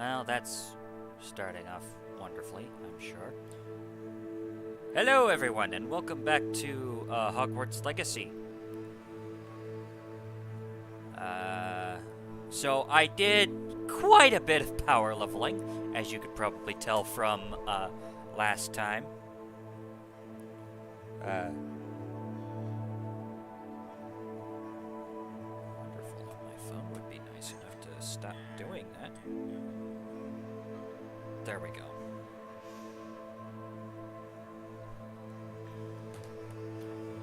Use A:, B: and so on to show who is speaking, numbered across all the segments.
A: Well, that's starting off wonderfully, I'm sure. Hello, everyone, and welcome back to Hogwarts Legacy. So I did quite a bit of power leveling, as you could probably tell from last time. Wonderful if my phone would be nice enough to stop doing that. There we go.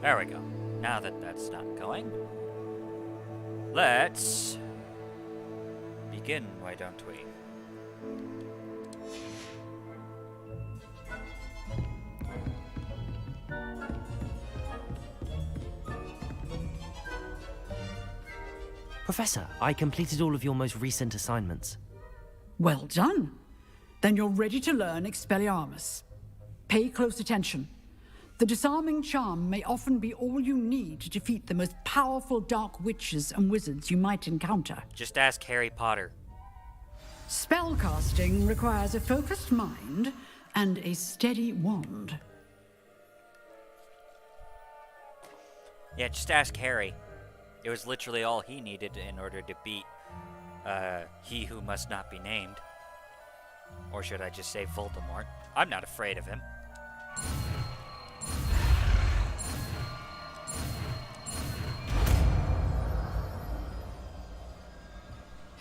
A: There we go. Now that that's not going, let's begin, why don't we?
B: Professor, I completed all of your most recent assignments.
C: Well done. Then you're ready to learn Expelliarmus. Pay close attention. The disarming charm may often be all you need to defeat the most powerful dark witches and wizards you might encounter.
A: Just ask Harry Potter.
C: Spellcasting requires a focused mind and a steady wand.
A: Yeah, just ask Harry. It was literally all he needed in order to beat he who must not be named. Or should I just say Voldemort? I'm not afraid of him.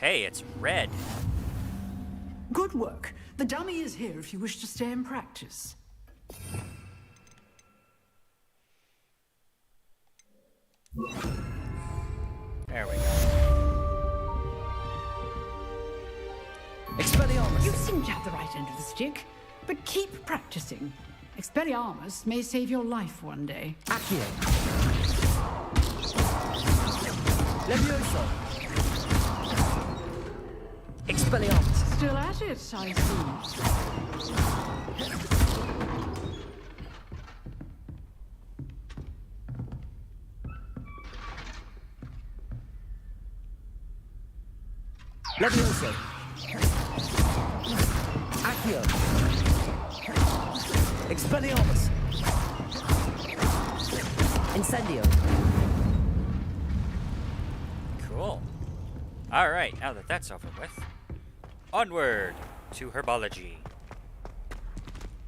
A: Hey, it's red.
C: Good work. The dummy is here if you wish to stay and practice.
A: There we go.
B: Expelliarmus!
C: You seem to have the right end of the stick, but keep practicing. Expelliarmus may save your life one day.
B: Accio! Levioso! Expelliarmus!
C: Still at it, I see.
B: Levioso! Accio! Expelliarmus! Incendio!
A: Cool. Alright, now that that's over with, onward to Herbology.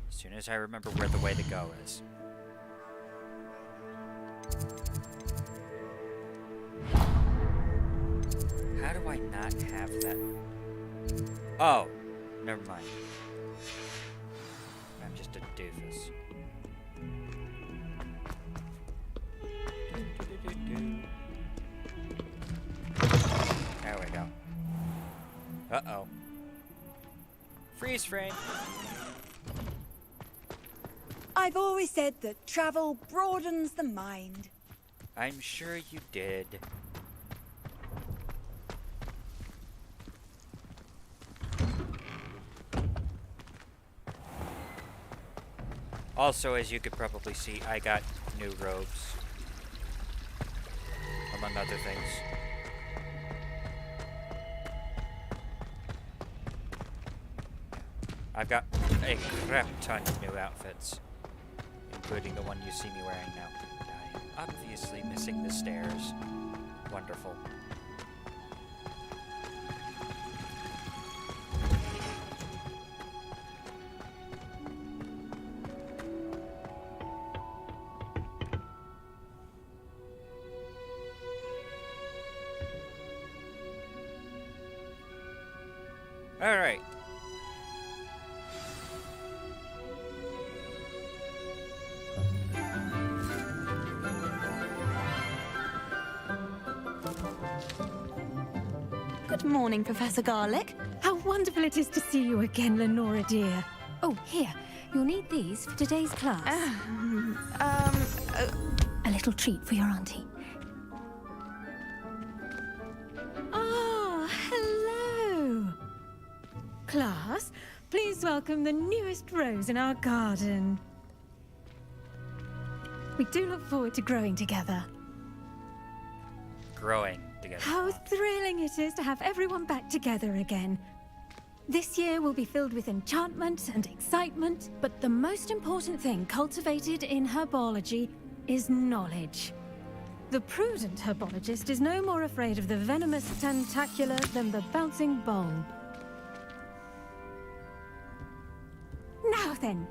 A: As soon as I remember where the way to go is. How do I not have that? Oh, never mind. I'm just a doofus. There we go. Uh-oh. Freeze frame.
D: I've always said that travel broadens the mind.
A: I'm sure you did. Also, as you could probably see, I got new robes. Among other things. I've got a crap ton of new outfits, including the one you see me wearing now. I'm obviously missing the stairs. Wonderful. All right.
E: Good morning, Professor Garlick. How wonderful it is to see you again, Lenora dear. Oh, here. You'll need these for today's class. A little treat for your auntie. Ah, hello. Class, please welcome the newest rose in our garden. We do look forward to growing together.
A: Growing together.
E: How thrilling it is to have everyone back together again. This year will be filled with enchantment and excitement, but the most important thing cultivated in herbology is knowledge. The prudent herbologist is no more afraid of the venomous tentacular than the bouncing bulb. Now then,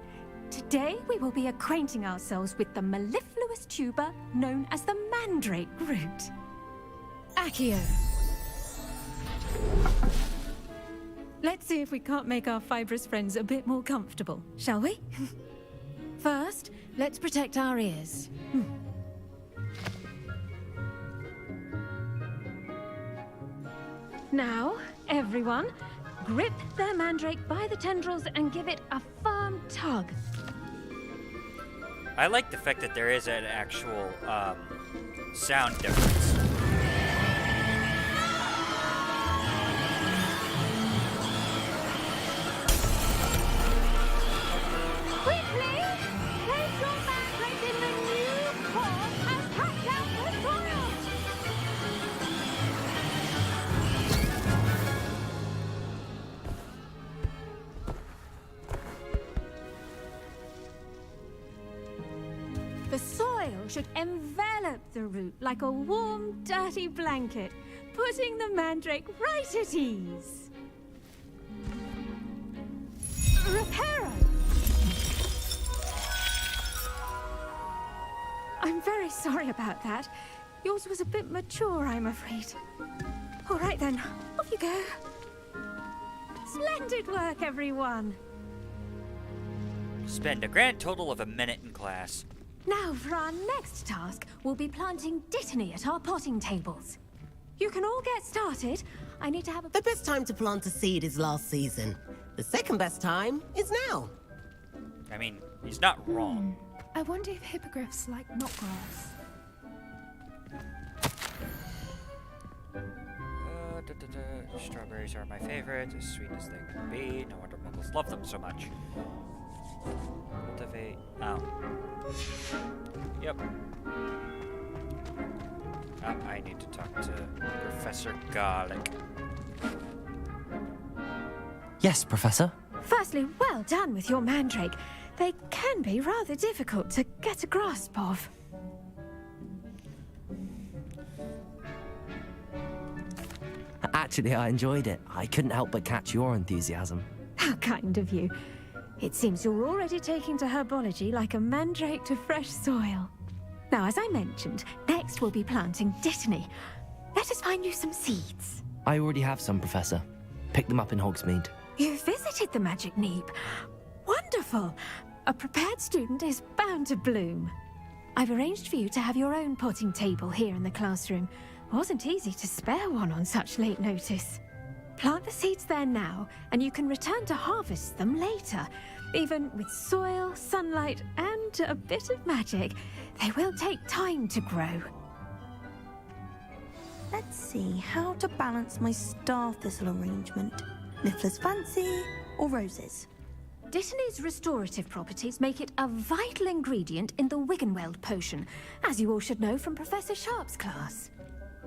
E: today we will be acquainting ourselves with the mellifluous tuber known as the mandrake root. Accio. Let's see if we can't make our fibrous friends a bit more comfortable, shall we? First, let's protect our ears. Now, everyone, grip their mandrake by the tendrils and give it a firm tug.
A: I like the fact that there is an actual sound difference.
E: Quickly! Place your mandrake in the new pot and pack out the soil! The soil should envelop the root like a warm, dirty blanket, putting the mandrake right at ease. Reparo! I'm very sorry about that. Yours was a bit mature, I'm afraid. All right then, off you go. Splendid work, everyone.
A: Spend a grand total of a minute in class.
E: Now, for our next task, we'll be planting dittany at our potting tables. You can all get started. I need to have a...
F: The best time to plant a seed is last season. The second best time is now.
A: I mean, he's not wrong.
G: I wonder if hippogriffs like knotgrass.
A: Strawberries are my favorite, as sweet as they can be. No wonder muggles love them so much. Cultivate. Oh. Yep. I need to talk to Professor Garlic.
B: Yes, Professor.
E: Firstly, well done with your mandrake. They can be rather difficult to get a grasp of.
B: Actually, I enjoyed it. I couldn't help but catch your enthusiasm.
E: How kind of you. It seems you're already taking to herbology like a mandrake to fresh soil. Now, as I mentioned, next we'll be planting dittany. Let us find you some seeds.
B: I already have some, Professor. Pick them up in Hogsmeade.
E: You visited the Magic Neep. Wonderful. A prepared student is bound to bloom. I've arranged for you to have your own potting table here in the classroom. Wasn't easy to spare one on such late notice. Plant the seeds there now, and you can return to harvest them later. Even with soil, sunlight, and a bit of magic, they will take time to grow.
D: Let's see how to balance my star thistle arrangement. Niffler's fancy or roses?
E: Dittany's restorative properties make it a vital ingredient in the Wiggenweld potion, as you all should know from Professor Sharp's class.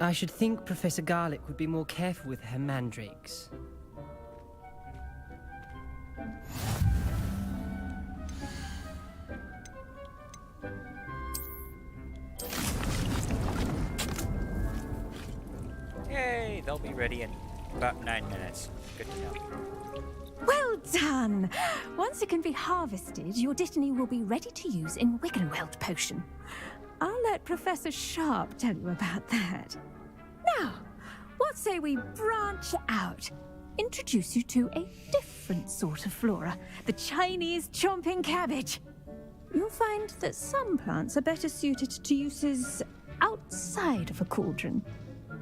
H: I should think Professor Garlic would be more careful with her mandrakes.
A: Yay, they'll be ready in about 9 minutes. Good to know.
E: Well done! Once it can be harvested, your dittany will be ready to use in Wiggenweld potion. I'll let Professor Sharp tell you about that. Now, what say we branch out? Introduce you to a different sort of flora, the Chinese chomping cabbage. You'll find that some plants are better suited to uses outside of a cauldron.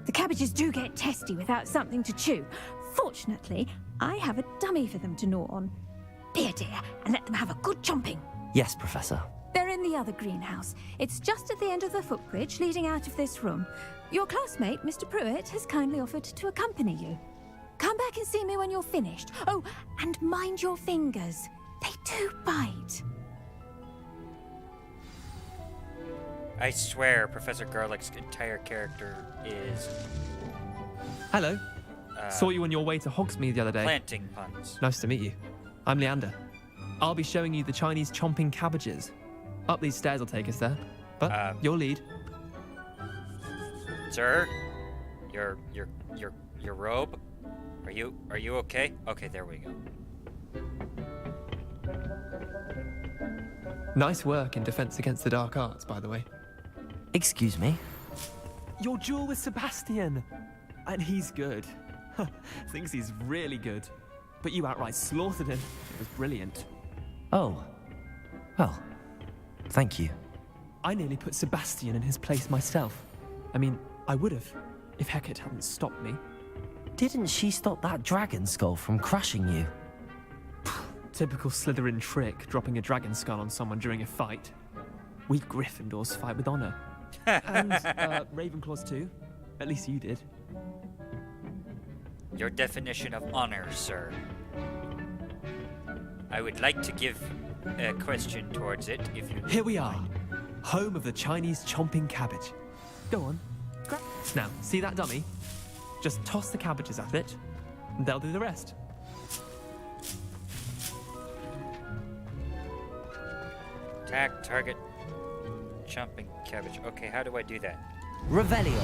E: The cabbages do get testy without something to chew. Fortunately, I have a dummy for them to gnaw on. Be a dear and let them have a good chomping.
B: Yes, Professor.
E: They're in the other greenhouse. It's just at the end of the footbridge leading out of this room. Your classmate, Mr. Pruitt, has kindly offered to accompany you. Come back and see me when you're finished. Oh, and mind your fingers. They do bite.
A: I swear Professor Garlic's entire character is...
H: Hello.
I: Saw you on your way to Hogsmeade the other day.
A: Planting puns.
I: Nice to meet you. I'm Leander. I'll be showing you the Chinese chomping cabbages. Up these stairs will take us there. But your lead.
A: Sir, your robe. Are you okay? Okay, there we go.
I: Nice work in Defense Against the Dark Arts, by the way.
B: Excuse me?
I: Your duel with Sebastian! And he's good. Thinks he's really good. But you outright slaughtered him. It was brilliant.
B: Oh. Well, thank you.
I: I nearly put Sebastian in his place myself. I mean, I would have, if Hecate hadn't stopped me.
B: Didn't she stop that dragon skull from crushing you?
I: Typical Slytherin trick, dropping a dragon skull on someone during a fight. We Gryffindors fight with honor. And Ravenclaws too. At least you did.
A: Your definition of honor, sir. I would like to give a question towards it, if you...
I: Here we are. Home of the Chinese chomping cabbage. Go on. Now, see that dummy? Just toss the cabbages at it, and they'll do the rest.
A: Attack, target, chomping cabbage. Okay, how do I do that?
B: Revelio.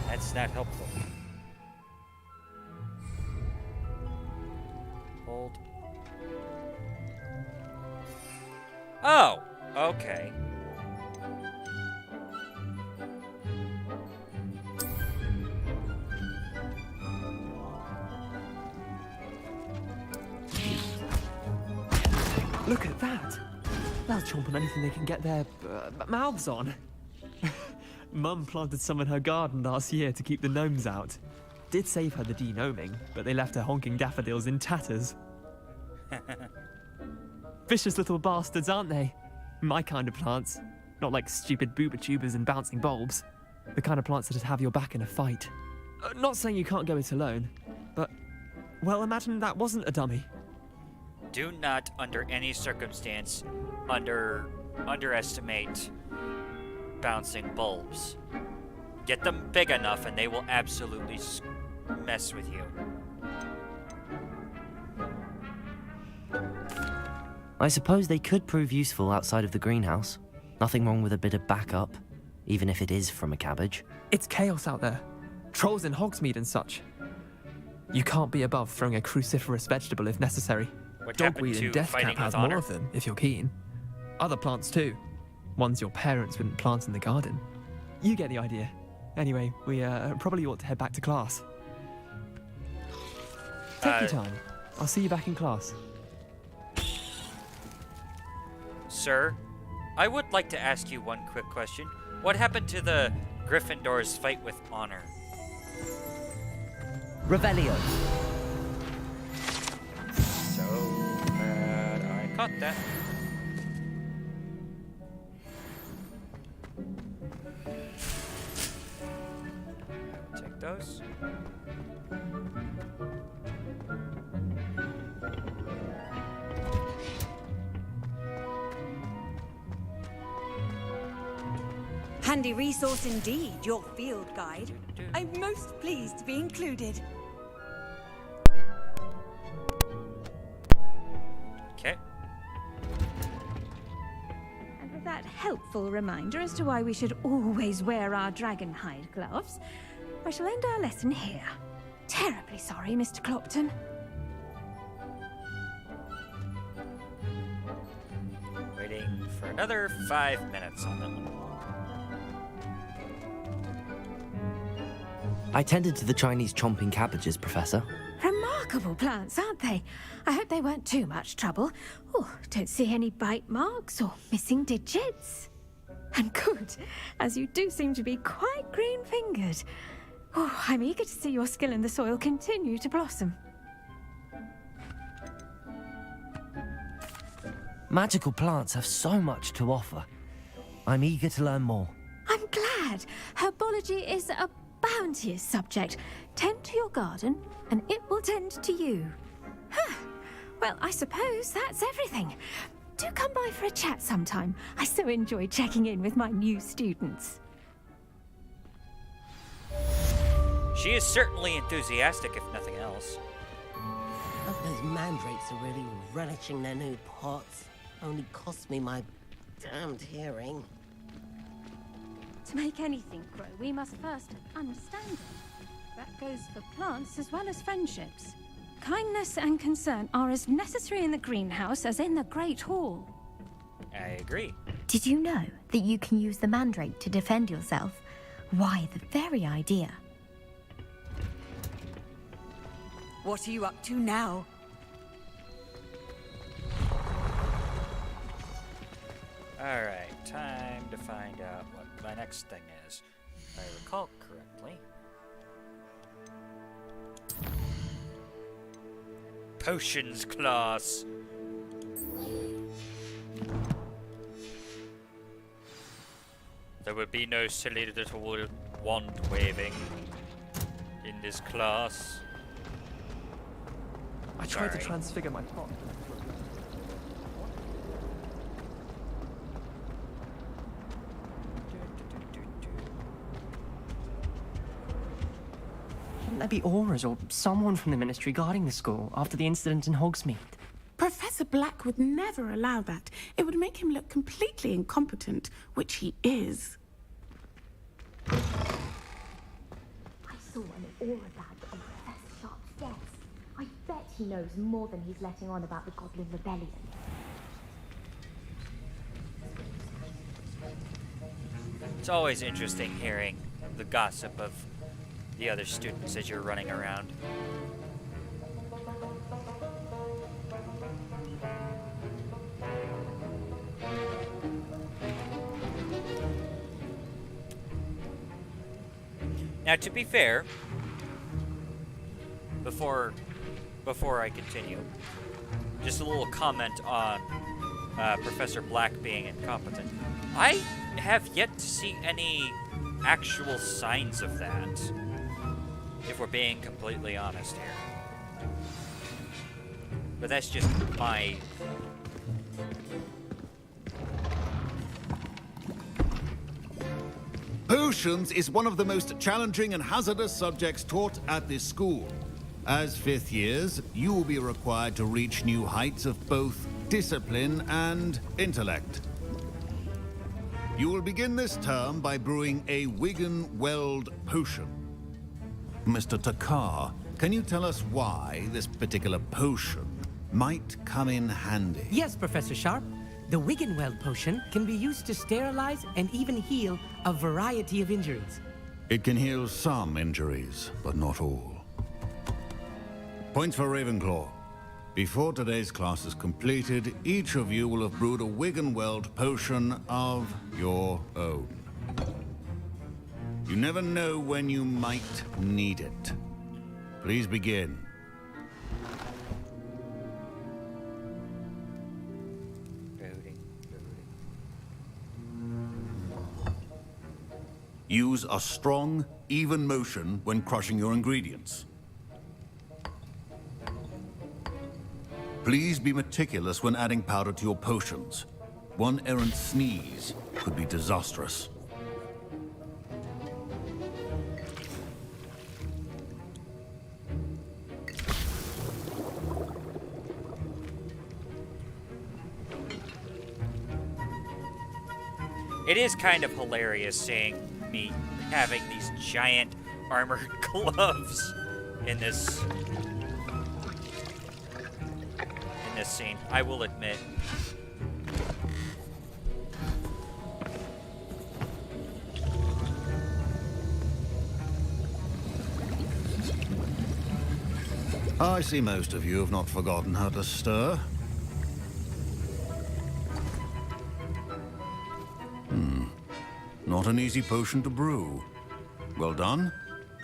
A: That's not helpful. Hold. Oh, okay.
I: Look at that. They'll chomp on anything they can get their mouths on. Mum planted some in her garden last year to keep the gnomes out. Did save her the de-gnoming, but they left her honking daffodils in tatters. Vicious little bastards, aren't they? My kind of plants. Not like stupid booba tubers and bouncing bulbs. The kind of plants that'd have your back in a fight. Not saying you can't go it alone, but... well, imagine that wasn't a dummy.
A: Do not, under any circumstance, underestimate bouncing bulbs. Get them big enough and they will absolutely mess with you.
B: I suppose they could prove useful outside of the greenhouse. Nothing wrong with a bit of backup, even if it is from a cabbage.
I: It's chaos out there. Trolls in Hogsmeade and such. You can't be above throwing a cruciferous vegetable if necessary.
A: What happened
I: Dogweed
A: to
I: and Deathcap
A: fighting
I: has
A: with honor?
I: more of them, if you're keen. Other plants too. Ones your parents wouldn't plant in the garden. You get the idea. Anyway, we probably ought to head back to class. Take your time. I'll see you back in class.
A: Sir, I would like to ask you one quick question. What happened to the Gryffindors fight with honor?
B: Revelio.
A: So bad. I caught that. Take those.
J: Handy resource indeed, your field guide. I'm most pleased to be included.
A: Okay.
E: And with that helpful reminder as to why we should always wear our dragon hide gloves, I shall end our lesson here. Terribly sorry, Mr. Clopton.
A: Waiting for another 5 minutes on that one.
B: I tended to the Chinese chomping cabbages, Professor.
E: Remarkable plants, aren't they? I hope they weren't too much trouble. Oh, don't see any bite marks or missing digits. And good, as you do seem to be quite green-fingered. Oh, I'm eager to see your skill in the soil continue to blossom.
B: Magical plants have so much to offer. I'm eager to learn more.
E: I'm glad. Herbology is a bounteous subject. Tend to your garden, and it will tend to you. Huh. Well, I suppose that's everything. Do come by for a chat sometime. I so enjoy checking in with my new students.
A: She is certainly enthusiastic, if nothing else. else.
F: Hope those mandrakes are really relishing their new pots. Only cost me my damned hearing.
E: To make anything grow, we must first understand it. That goes for plants as well as friendships. Kindness and concern are as necessary in the greenhouse as in the Great Hall.
A: I agree.
K: Did you know that you can use the mandrake to defend yourself? Why, the very idea.
J: What are you up to now?
A: Alright, time to find out what my next thing is. If I recall correctly. Potions class. There will be no silly little wand waving in this class.
I: I tried to
A: Sorry.
I: transfigure my pot.
H: Shouldn't there be auras or someone from the Ministry guarding the school after the incident in Hogsmeade?
L: Professor Black would never allow that. It would make him look completely incompetent, which he is.
K: I saw an aura badge on Professor Sharp's desk. I bet he knows more than he's letting on about the Goblin Rebellion.
A: It's always interesting hearing the gossip of the other students as you're running around. Now, to be fair, before I continue, just a little comment on Professor Black being incompetent. I have yet to see any actual signs of that, if we're being completely honest here. But that's just my...
M: Potions is one of the most challenging and hazardous subjects taught at this school. As fifth years, you will be required to reach new heights of both discipline and intellect. You will begin this term by brewing a Wigan-Weld potion. Mr. Takar, can you tell us why this particular potion might come in handy?
N: Yes, Professor Sharp. The Wigan-Weld potion can be used to sterilize and even heal a variety of injuries.
M: It can heal some injuries, but not all. Points for Ravenclaw. Before today's class is completed, each of you will have brewed a Wigan-Weld potion of your own. You never know when you might need it. Please begin. Use a strong, even motion when crushing your ingredients. Please be meticulous when adding powder to your potions. One errant sneeze could be disastrous.
A: It is kind of hilarious seeing me having these giant armored gloves in this scene, I will admit.
M: I see most of you have not forgotten how to stir. Not an easy potion to brew. Well done.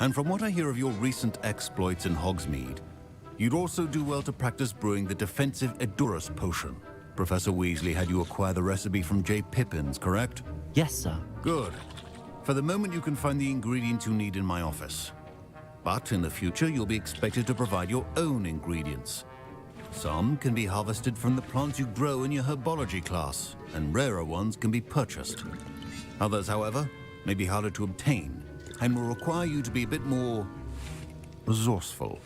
M: And from what I hear of your recent exploits in Hogsmeade, you'd also do well to practice brewing the defensive Edurus potion. Professor Weasley had you acquire the recipe from J. Pippins, correct?
B: Yes, sir.
M: Good. For the moment, you can find the ingredients you need in my office. But in the future, you'll be expected to provide your own ingredients. Some can be harvested from the plants you grow in your Herbology class, and rarer ones can be purchased. Others, however, may be harder to obtain, and will require you to be a bit more resourceful.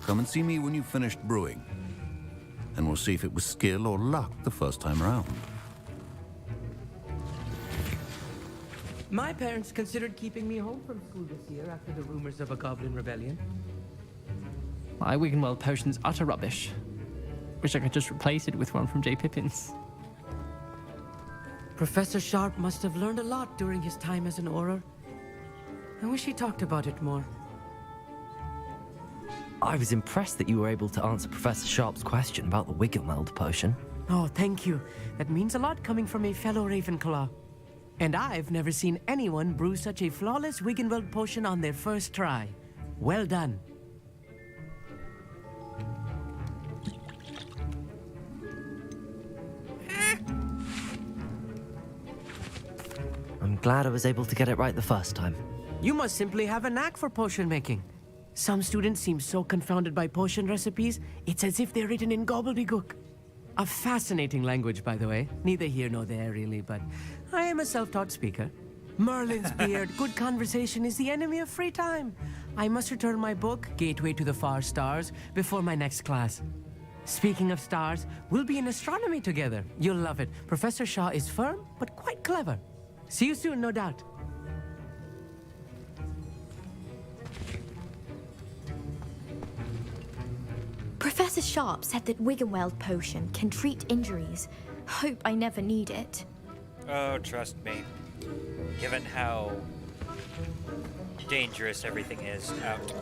M: Come and see me when you've finished brewing. And we'll see if it was skill or luck the first time around.
N: My parents considered keeping me home from school this year after the rumors of a goblin rebellion.
I: My Wiggenweld potion's utter rubbish. Wish I could just replace it with one from J. Pippin's.
N: Professor Sharp must have learned a lot during his time as an Auror. I wish he talked about it more.
B: I was impressed that you were able to answer Professor Sharp's question about the Wiggenweld potion.
N: Oh, thank you. That means a lot coming from a fellow Ravenclaw. And I've never seen anyone brew such a flawless Wiggenweld potion on their first try. Well done.
B: I'm glad I was able to get it right the first time.
N: You must simply have a knack for potion making. Some students seem so confounded by potion recipes, it's as if they're written in gobbledygook. A fascinating language, by the way. Neither here nor there, really, but I am a self-taught speaker. Merlin's beard, good conversation is the enemy of free time. I must return my book, Gateway to the Far Stars, before my next class. Speaking of stars, we'll be in astronomy together. You'll love it. Professor Shaw is firm, but quite clever. See you soon, no doubt.
K: Professor Sharp said that Wiggenweld potion can treat injuries. Hope I never need it.
A: Oh, trust me. Given how dangerous everything is out.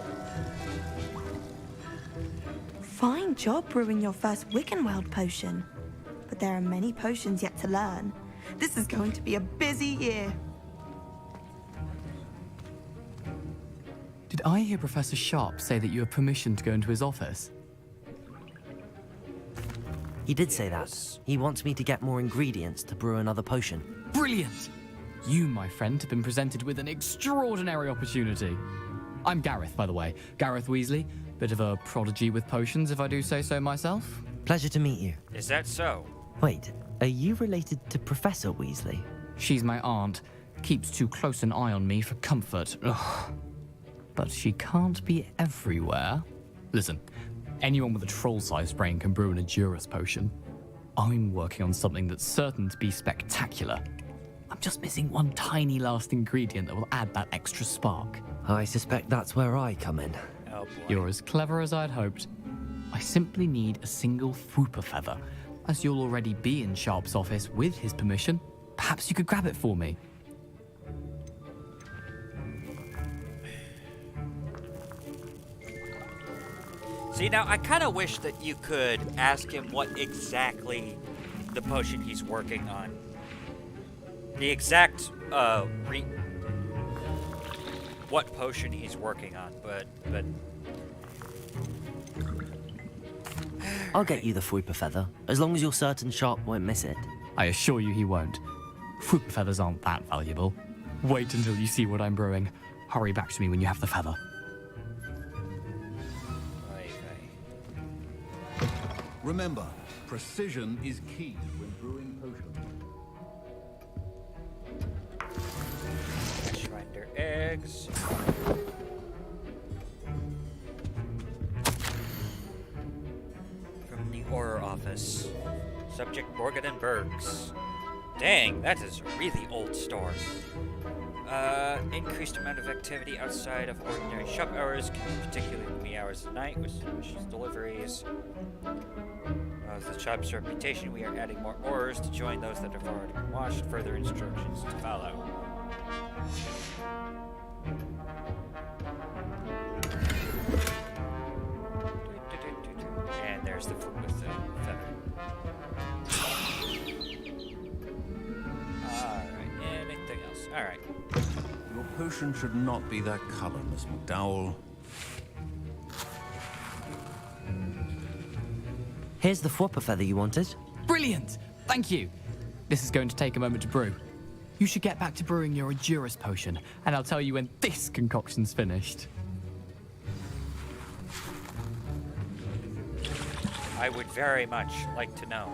D: Fine job brewing your first Wiggenweld potion. But there are many potions yet to learn. This is going to be a busy year.
O: Did I hear Professor Sharp say that you have permission to go into his office?
B: He did say that. He wants me to get more ingredients to brew another potion.
O: Brilliant! You, my friend, have been presented with an extraordinary opportunity. I'm Gareth, by the way. Gareth Weasley. Bit of a prodigy with potions, if I do say so myself.
B: Pleasure to meet you.
A: Is that so?
B: Wait, are you related to Professor Weasley?
O: She's my aunt. Keeps too close an eye on me for comfort. Ugh. But she can't be everywhere. Listen, anyone with a troll-sized brain can brew an Edurus potion. I'm working on something that's certain to be spectacular. I'm just missing one tiny last ingredient that will add that extra spark.
B: I suspect that's where I come in.
A: Oh boy.
O: You're as clever as I'd hoped. I simply need a single Fwooper feather. As you'll already be in Sharp's office with his permission, perhaps you could grab it for me.
A: See, now, I kind of wish that you could ask him what exactly the potion he's working on. The exact, what potion he's working on, but...
B: I'll get you the Fwooper feather, as long as you're certain Sharp won't miss it.
O: I assure you he won't. Fwooper feathers aren't that valuable. Wait until you see what I'm brewing. Hurry back to me when you have the feather.
M: Remember, precision is key when brewing potions.
A: Shriner eggs. From the Horror Office. Subject Morgan and Bergs. Dang, that is a really old store. Increased amount of activity outside of ordinary shop hours, particularly in the wee hours of the night, with suspicious deliveries. Of the shop's reputation, we are adding more orders to join those that have already been watched. Further instructions to follow. And there's the fruit with the feather. Alright, anything else? Alright.
M: Your potion should not be that color, Miss McDowell.
B: Here's the Fwooper feather you wanted.
O: Brilliant! Thank you! This is going to take a moment to brew. You should get back to brewing your Edurus potion, and I'll tell you when this concoction's finished.
A: I would very much like to know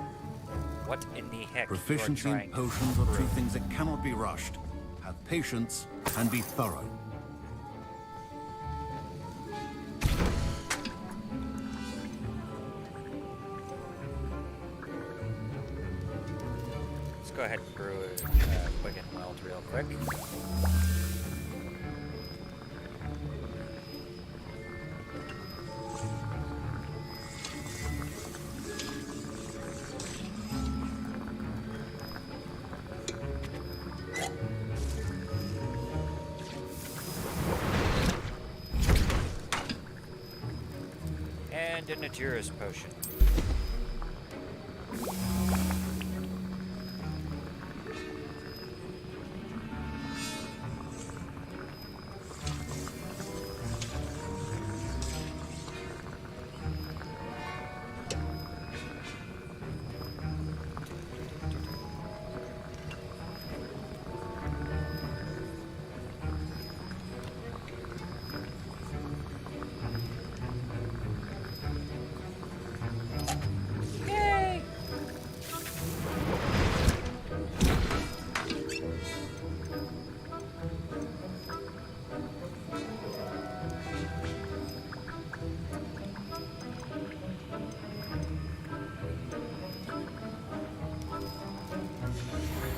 A: what in the heck
M: Proficiency
A: you're
M: in
A: trying
M: potions
A: to
M: are two
A: brew.
M: things that cannot be rushed. Have patience and be thorough.
A: Let's go ahead and brew a Quicken Weld real quick. And a Natura's potion.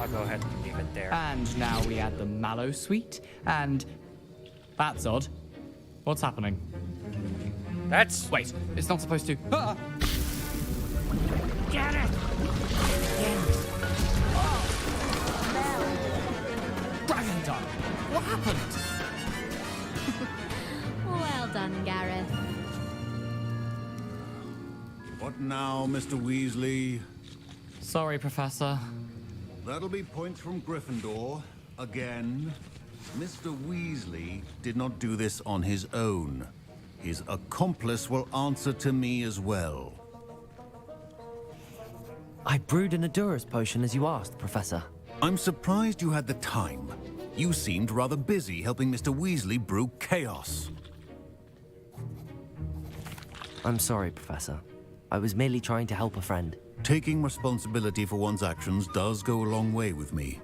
A: I'll go ahead and leave it there.
O: And now we add the mallow sweet, and that's odd. What's happening?
A: That's...
O: Wait, it's not supposed to... Ah!
J: Get it!
O: Dragon Dog! What happened?
K: Well done, Gareth.
M: What now, Mr. Weasley?
O: Sorry, Professor.
M: That'll be points from Gryffindor. Again. Mr. Weasley did not do this on his own. His accomplice will answer to me as well.
B: I brewed an Adura's potion as you asked, Professor.
M: I'm surprised you had the time. You seemed rather busy helping Mr. Weasley brew chaos.
B: I'm sorry, Professor. I was merely trying to help a friend.
M: Taking responsibility for one's actions does go a long way with me.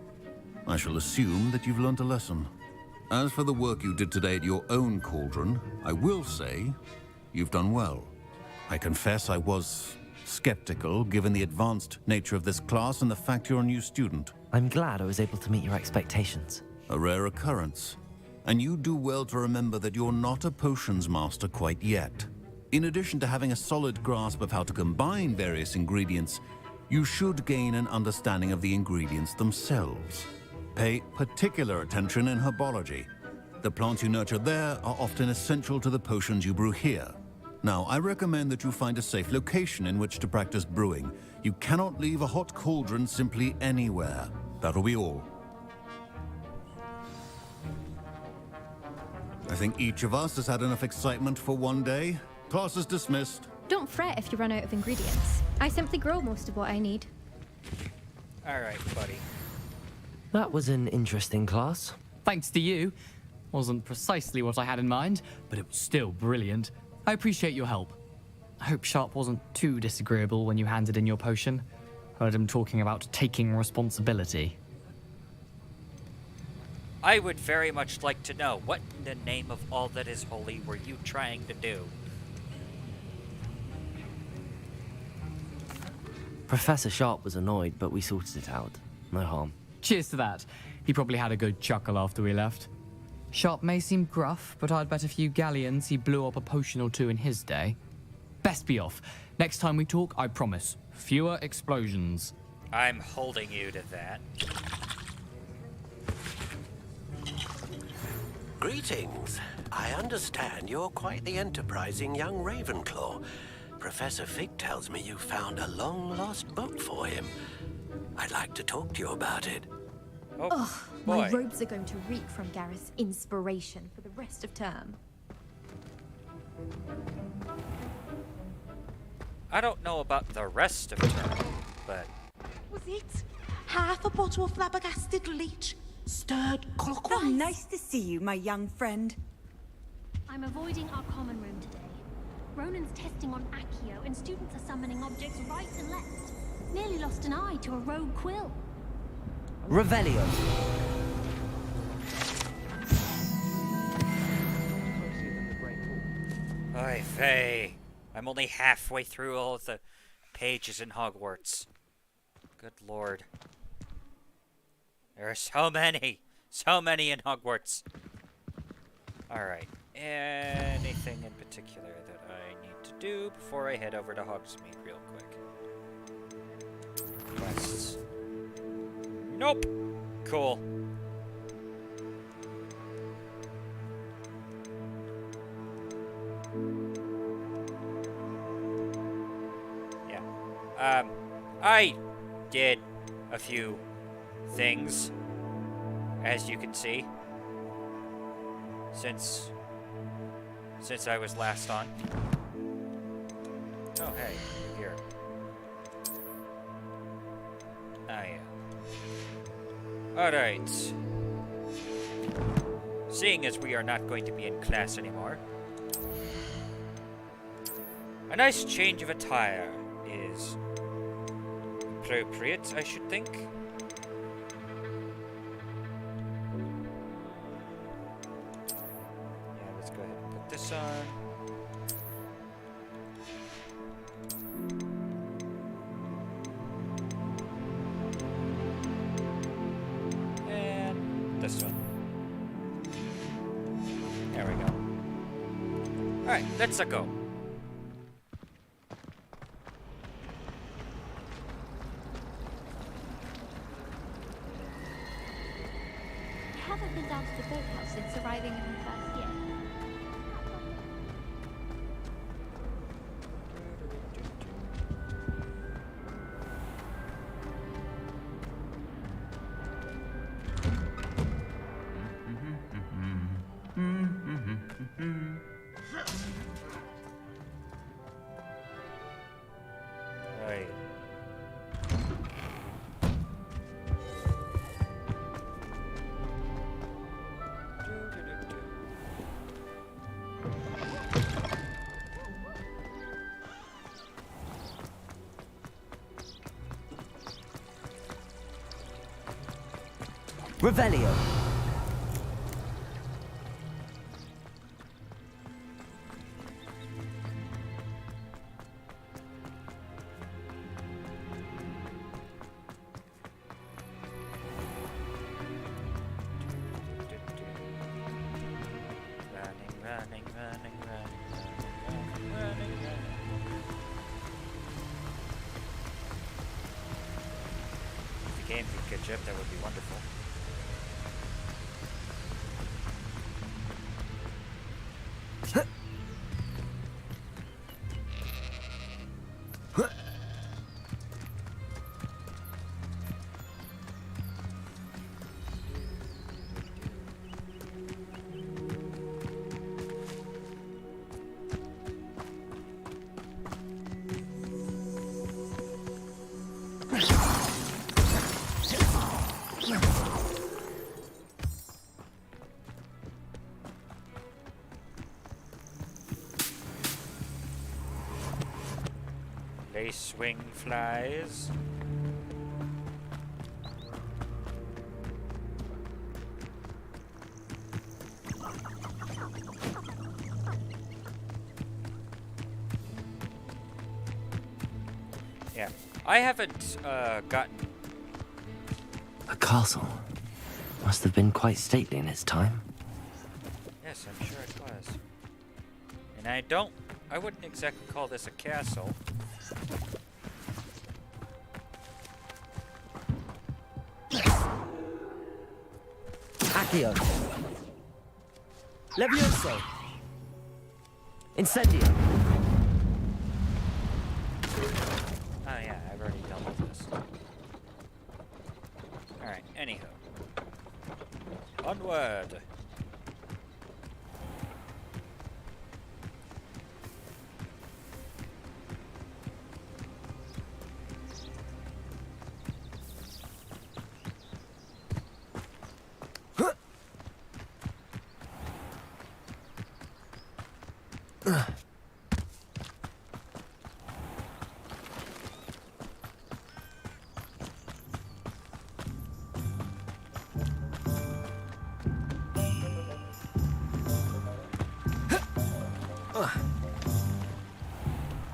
M: I shall assume that you've learnt a lesson. As for the work you did today at your own cauldron, I will say you've done well. I confess I was skeptical, given the advanced nature of this class and the fact you're a new student.
B: I'm glad I was able to meet your expectations.
M: A rare occurrence. And you do well to remember that you're not a potions master quite yet. In addition to having a solid grasp of how to combine various ingredients, you should gain an understanding of the ingredients themselves. Pay particular attention in herbology. The plants you nurture there are often essential to the potions you brew here. Now, I recommend that you find a safe location in which to practice brewing. You cannot leave a hot cauldron simply anywhere. That'll be all. I think each of us has had enough excitement for one day. Class is dismissed.
K: Don't fret if you run out of ingredients. I simply grow most of what I need.
A: Alright, buddy.
B: That was an interesting class.
O: Thanks to you. Wasn't precisely what I had in mind, but it was still brilliant. I appreciate your help. I hope Sharp wasn't too disagreeable when you handed in your potion. Heard him talking about taking responsibility.
A: I would very much like to know, what in the name of all that is holy were you trying to do?
B: Professor Sharp was annoyed, but we sorted it out. No harm.
O: Cheers to that. He probably had a good chuckle after we left. Sharp may seem gruff, but I'd bet a few galleons he blew up a potion or two in his day. Best be off. Next time we talk, I promise. Fewer explosions.
A: I'm holding you to that.
P: Greetings. I understand you're quite the enterprising young Ravenclaw. Professor Fig tells me you found a long-lost book for him. I'd like to talk to you about it.
A: Oh,
K: Ugh,
A: boy.
K: my robes are going to reek from Gareth's inspiration for the rest of term.
A: I don't know about the rest of term, but...
L: Was it? Half a bottle of flabbergasted leech, stirred clockwise.
J: Oh, nice to see you, my young friend.
Q: I'm avoiding our common room today. Ronan's testing on Accio, and students are summoning objects right and left. Nearly lost an eye to a rogue quill.
B: Revelio.
A: Oy vey. I'm only halfway through all of the pages in Hogwarts. Good lord. There are so many in Hogwarts. Alright, anything in particular that I need to do before I head over to Hogsmeade real quick? Quests. Nope. Cool. Yeah. I did a few things, as you can see, since I was last on. Oh, hey, you're here. Ah, yeah. Alright. Seeing as we are not going to be in class anymore, a nice change of attire is appropriate, I should think. Yeah, let's go ahead and put this on. And this one. There we go. Alright, let's go.
Q: I haven't been down to the boathouse since arriving in my first year.
A: Right.
B: Revelio.
A: Running. If the game could catch up, that would be wonderful. They swing flies. Yeah, I haven't gotten...
B: A castle. Must have been quite stately in its time.
A: Yes, I'm sure it was. And I wouldn't exactly call this a castle.
B: Accio. Levioso. Incendio.
A: Oh yeah, I've already dealt with this. Alright, anywho. Onward!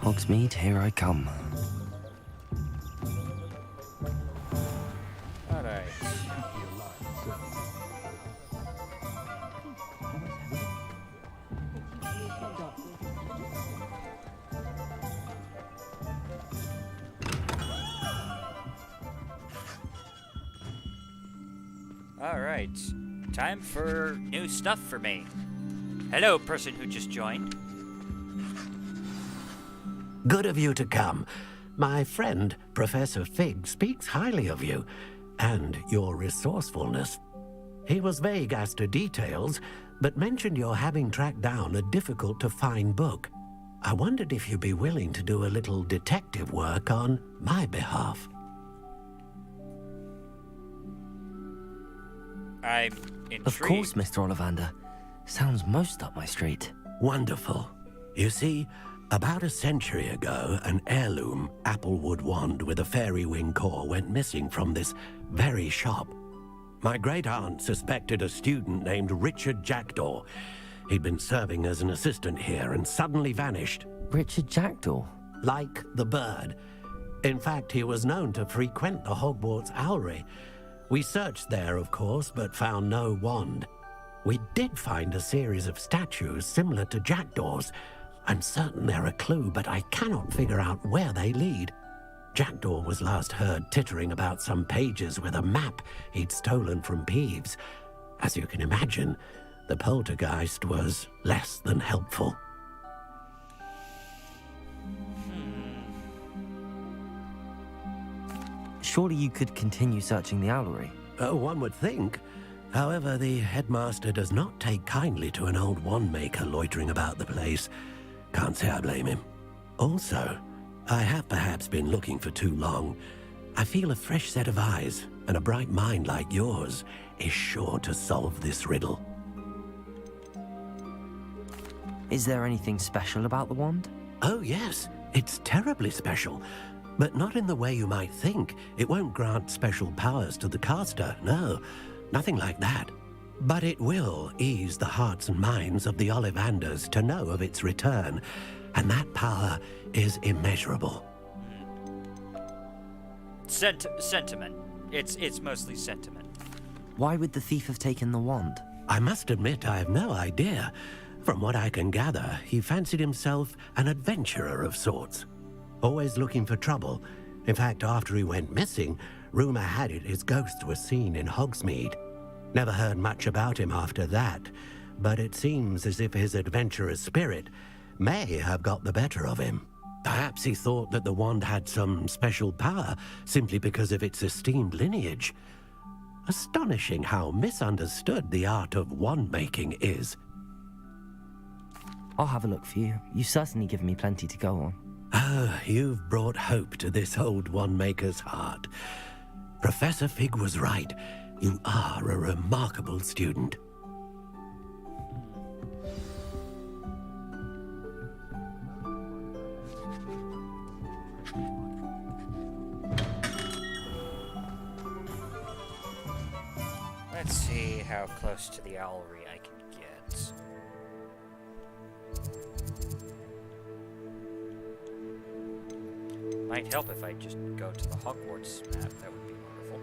B: Hogsmeade, here I come.
A: Alright. Alright. Time for new stuff for me. Hello, person who just joined.
P: Good of you to come. My friend, Professor Fig, speaks highly of you and your resourcefulness. He was vague as to details, but mentioned your having tracked down a difficult-to-find book. I wondered if you'd be willing to do a little detective work on my behalf.
A: I'm intrigued.
B: Of course, Mr. Ollivander. Sounds most up my street.
P: Wonderful. You see, about a century ago, an heirloom applewood wand with a fairy wing core went missing from this very shop. My great-aunt suspected a student named Richard Jackdaw. He'd been serving as an assistant here and suddenly vanished.
B: Richard Jackdaw?
P: Like the bird. In fact, he was known to frequent the Hogwarts Owlery. We searched there, of course, but found no wand. We did find a series of statues similar to Jackdaw's. I'm certain they're a clue, but I cannot figure out where they lead. Jackdaw was last heard tittering about some pages with a map he'd stolen from Peeves. As you can imagine, the poltergeist was less than helpful.
B: Surely you could continue searching the owlery.
P: One would think. However, the headmaster does not take kindly to an old wand-maker loitering about the place. Can't say I blame him. Also, I have perhaps been looking for too long. I feel a fresh set of eyes, and a bright mind like yours is sure to solve this riddle.
B: Is there anything special about the wand?
P: Oh, yes. It's terribly special. But not in the way you might think. It won't grant special powers to the caster, no. Nothing like that. But it will ease the hearts and minds of the Ollivanders to know of its return, and that power is immeasurable.
A: Sentiment. It's mostly sentiment.
B: Why would the thief have taken the wand?
P: I must admit I have no idea. From what I can gather, he fancied himself an adventurer of sorts. Always looking for trouble. In fact, after he went missing, rumor had it his ghost was seen in Hogsmeade. Never heard much about him after that, but it seems as if his adventurous spirit may have got the better of him. Perhaps he thought that the wand had some special power simply because of its esteemed lineage. Astonishing how misunderstood the art of wand-making is.
B: I'll have a look for you. You've certainly given me plenty to go on.
P: Oh, you've brought hope to this old wand-maker's heart. Professor Fig was right. You are a remarkable student.
A: Let's see how close to the owlery I can get. Might help if I just go to the Hogwarts map. That would be wonderful.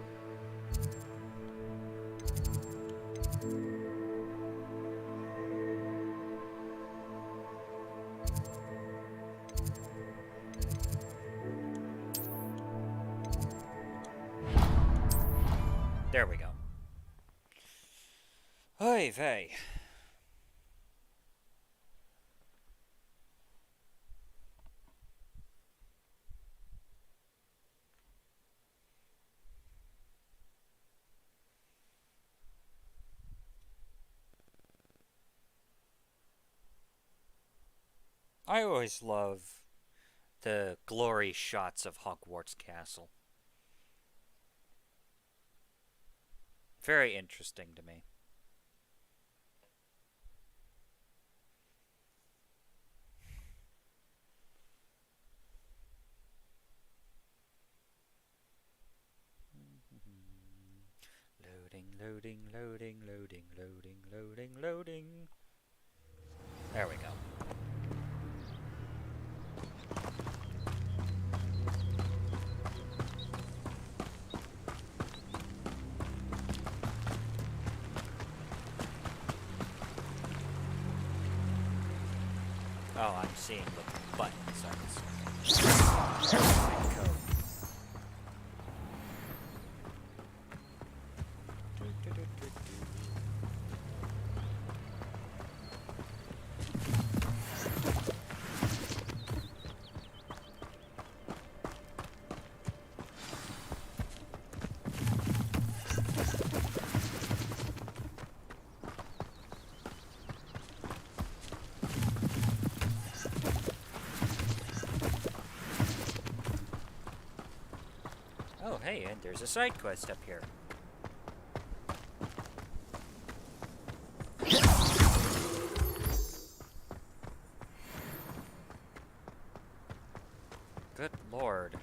A: There we go. Oy vey. I always love the glory shots of Hogwarts Castle. Very interesting to me. Loading, loading, loading, loading, loading, loading. There we go. Oh, I'm seeing the buttons on this. Code. Oh, hey, and there's a side quest up here. Good lord.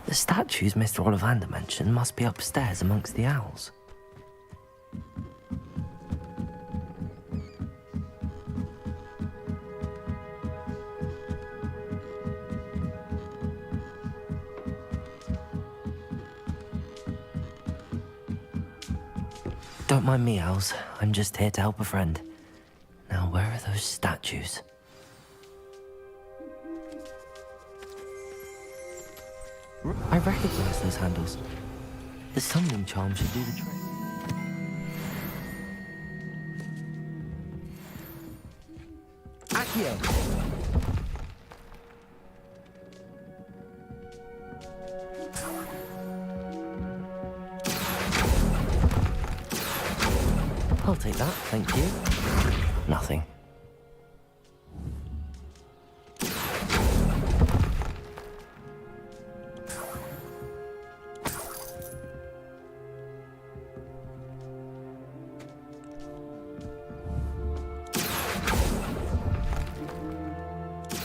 B: The statues Mr. Ollivander mentioned must be upstairs amongst the owls. Don't mind me, owls. I'm just here to help a friend. Now, where are those statues? I recognize those handles. The summoning charm should do the trick.
N: Accio!
B: I'll take that, thank you. Nothing.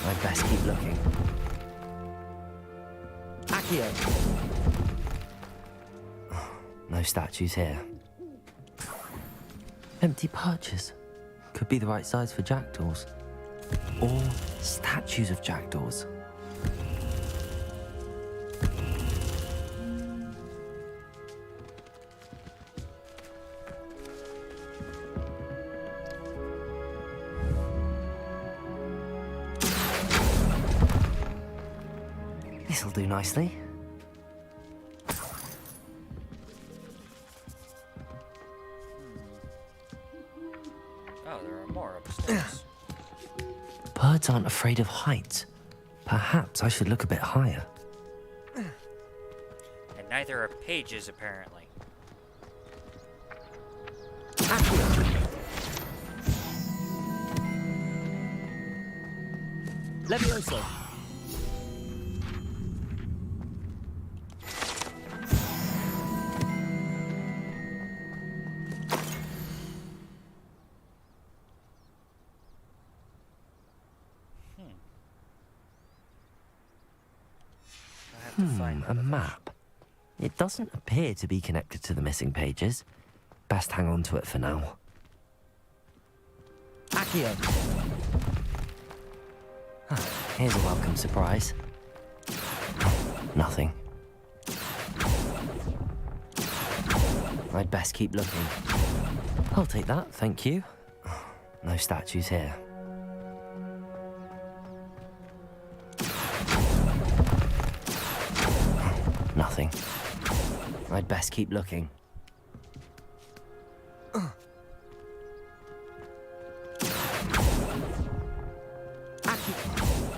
B: I'd best keep looking.
N: Accio!
B: No statues here. Empty perches. Could be the right size for jackdaws. Or statues of jackdaws. This'll do nicely.
A: Oh, there are more upstairs.
B: Birds aren't afraid of heights. Perhaps I should look a bit higher.
A: And neither are pages, apparently.
N: Levioso!
B: A map. It doesn't appear to be connected to the missing pages. Best hang on to it for now.
N: Accio!
B: Here's a welcome surprise. Nothing. I'd best keep looking. I'll take that, thank you. No statues here. Nothing. I'd best keep looking.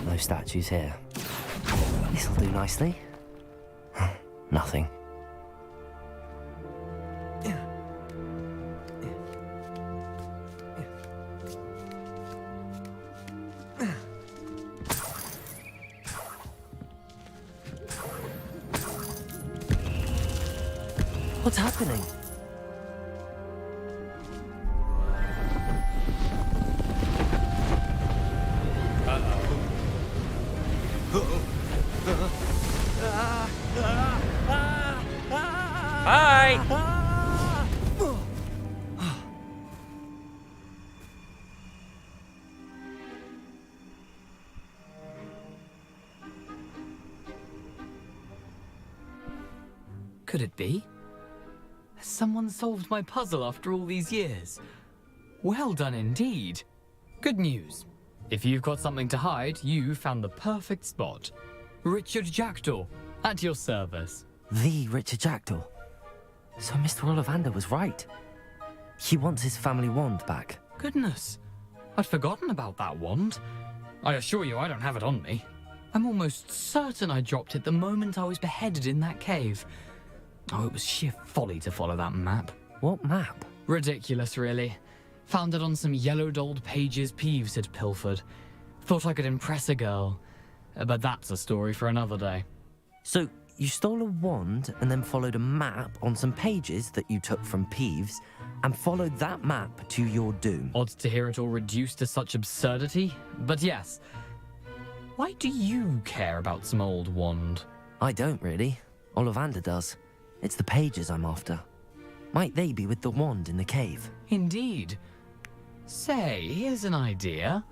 B: No statues here. This'll do nicely. Nothing. What's happening?
A: Bye!
O: Could it be? Has someone solved my puzzle after all these years? Well done indeed. Good news. If you've got something to hide, you found the perfect spot. Richard Jackdaw, at your service.
B: The Richard Jackdaw. So Mr. Ollivander was right. He wants his family wand back.
O: Goodness, I'd forgotten about that wand. I assure you I don't have it on me. I'm almost certain I dropped it the moment I was beheaded in that cave. Oh, it was sheer folly to follow that map.
B: What map?
O: Ridiculous, really. Found it on some yellowed old pages Peeves had pilfered. Thought I could impress a girl. But that's a story for another day.
B: So, you stole a wand and then followed a map on some pages that you took from Peeves and followed that map to your doom.
O: Odd to hear it all reduced to such absurdity, but yes. Why do you care about some old wand?
B: I don't really. Ollivander does. It's the pages I'm after. Might they be with the wand in the cave?
O: Indeed. Say, here's an idea.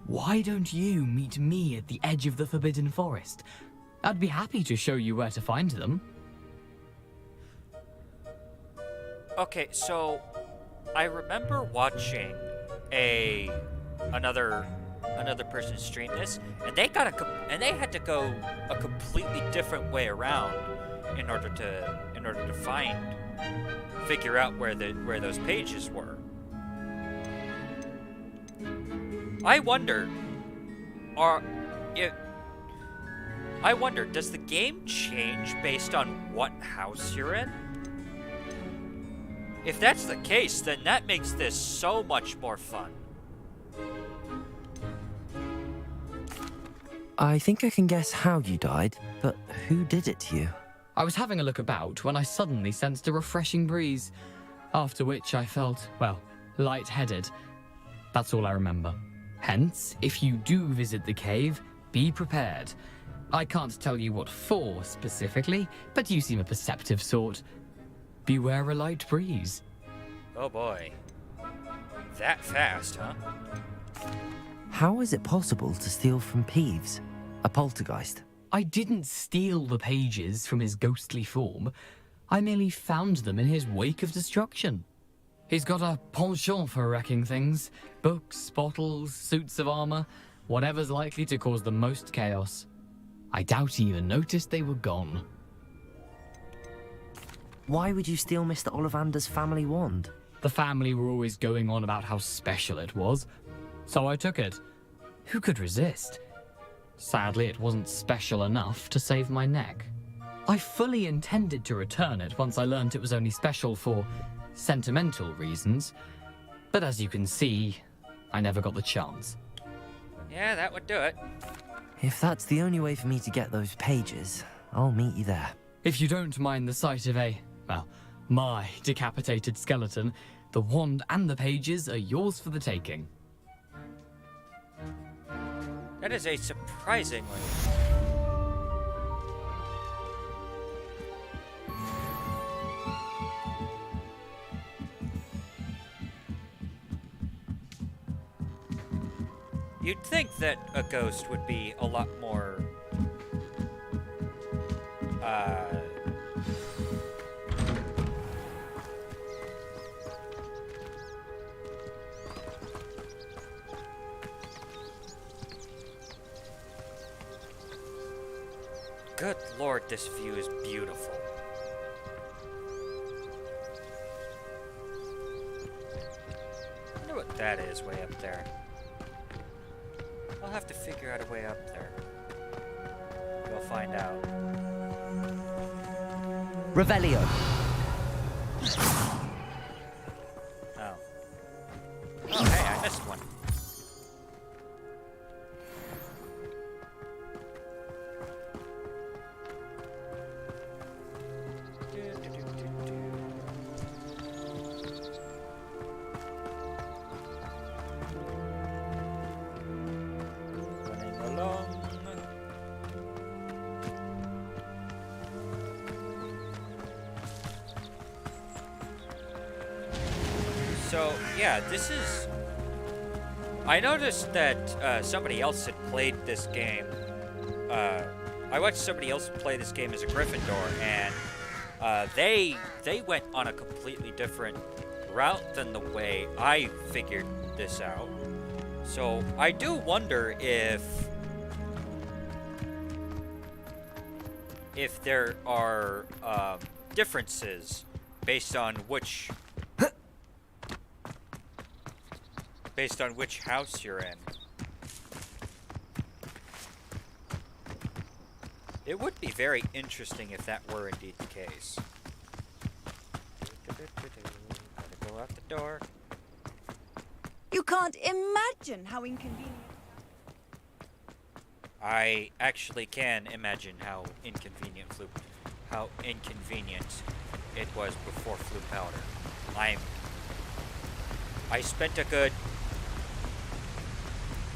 O: Why don't you meet me at the edge of the Forbidden Forest? I'd be happy to show you where to find them.
A: Okay, so I remember watching another person stream this, and they had to go a completely different way around in order to figure out where those pages were. I wonder, does the game change based on what house you're in? If that's the case, then that makes this so much more fun.
B: I think I can guess how you died, but who did it to you?
O: I was having a look about when I suddenly sensed a refreshing breeze, after which I felt, well, lightheaded. That's all I remember. Hence, if you do visit the cave, be prepared. I can't tell you what for specifically, but you seem a perceptive sort. Beware a light breeze.
A: Oh boy. That fast, huh?
B: How is it possible to steal from Peeves? A poltergeist?
O: I didn't steal the pages from his ghostly form. I merely found them in his wake of destruction. He's got a penchant for wrecking things. Books, bottles, suits of armor, whatever's likely to cause the most chaos. I doubt he even noticed they were gone.
B: Why would you steal Mr. Ollivander's family wand?
O: The family were always going on about how special it was, so I took it. Who could resist? Sadly, it wasn't special enough to save my neck. I fully intended to return it once I learned it was only special for sentimental reasons, but as you can see, I never got the chance.
A: Yeah, that would do it.
B: If that's the only way for me to get those pages, I'll meet you there.
O: If you don't mind the sight of my decapitated skeleton, the wand and the pages are yours for the taking.
A: That is a surprisingly... You'd think that a ghost would be a lot more... Good lord, this view is beautiful. I wonder what that is way up there. I'll have to figure out a way up there. We'll find out.
B: Revelio.
A: Oh. Oh, hey, I missed one. So, yeah, this is... I noticed that somebody else had played this game. I watched somebody else play this game as a Gryffindor, and they went on a completely different route than the way I figured this out. So, I do wonder if there are differences based on which house you're in. It would be very interesting if that were indeed the case. Gotta go out the door.
J: You can't imagine how inconvenient.
A: I actually can imagine how inconvenient it was before flu powder. I spent a good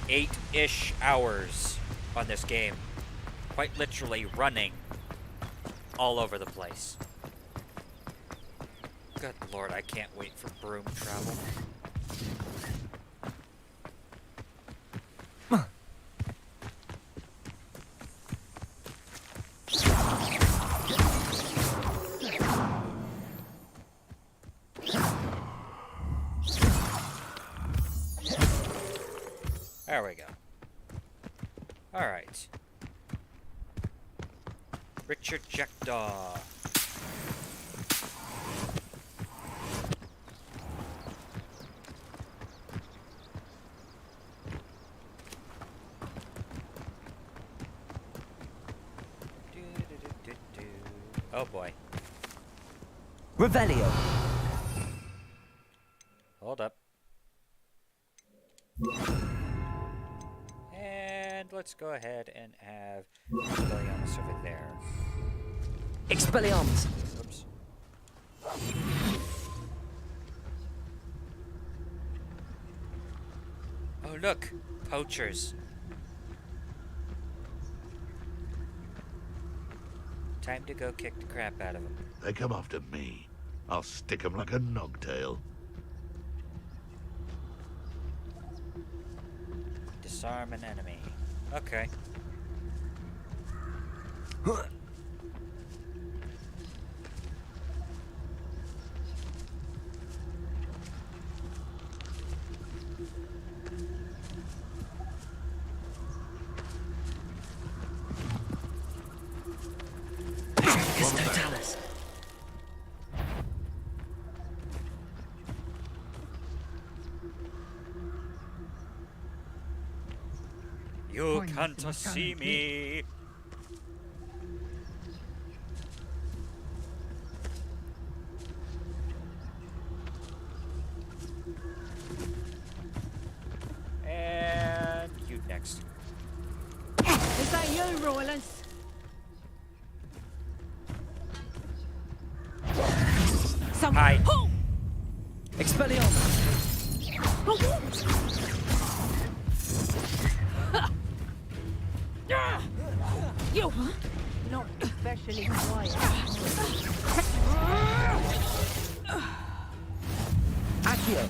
A: 8-ish hours on this game, quite literally running all over the place. Good lord, I can't wait for broom travel. There we go. Alright. Richard Jackdaw. Oh boy.
B: Revelio.
A: Hold up. And let's go ahead and have Expelliarmus over there.
B: Expelliarmus.
A: Oops. Oh look, poachers. Time to go kick the crap out of them.
R: They come after me. I'll stick them like a nogtail.
A: Disarm an enemy. Okay. You can't see me. And you next.
C: Is that you, Royalist?
A: Hi.
B: Expelliarmus.
C: You not especially quiet.
B: Accio.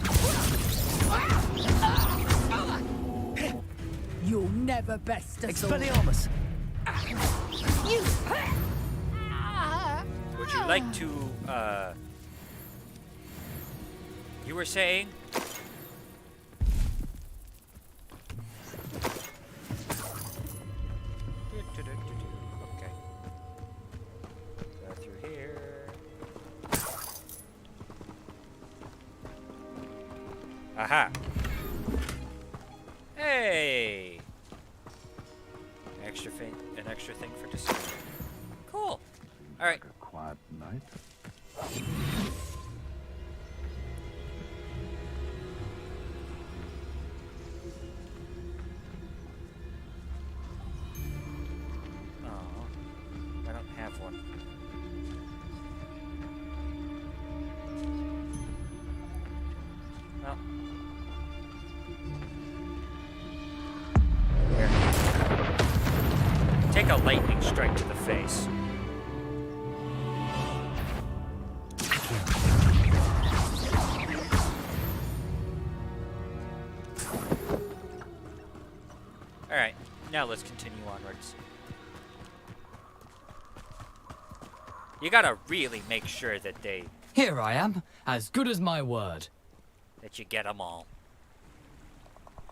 C: You'll never best us all.
B: Expelliarmus.
A: Would you like to, you were saying? Okay. Go through here. Aha! Hey! An extra thing for December. Cool. All right.
R: A quiet night.
A: I don't have one. Well. Here. Take a lightning strike to the face. Alright, now let's continue onwards. You gotta really make sure that
O: Here I am, as good as my word.
A: that you get them all.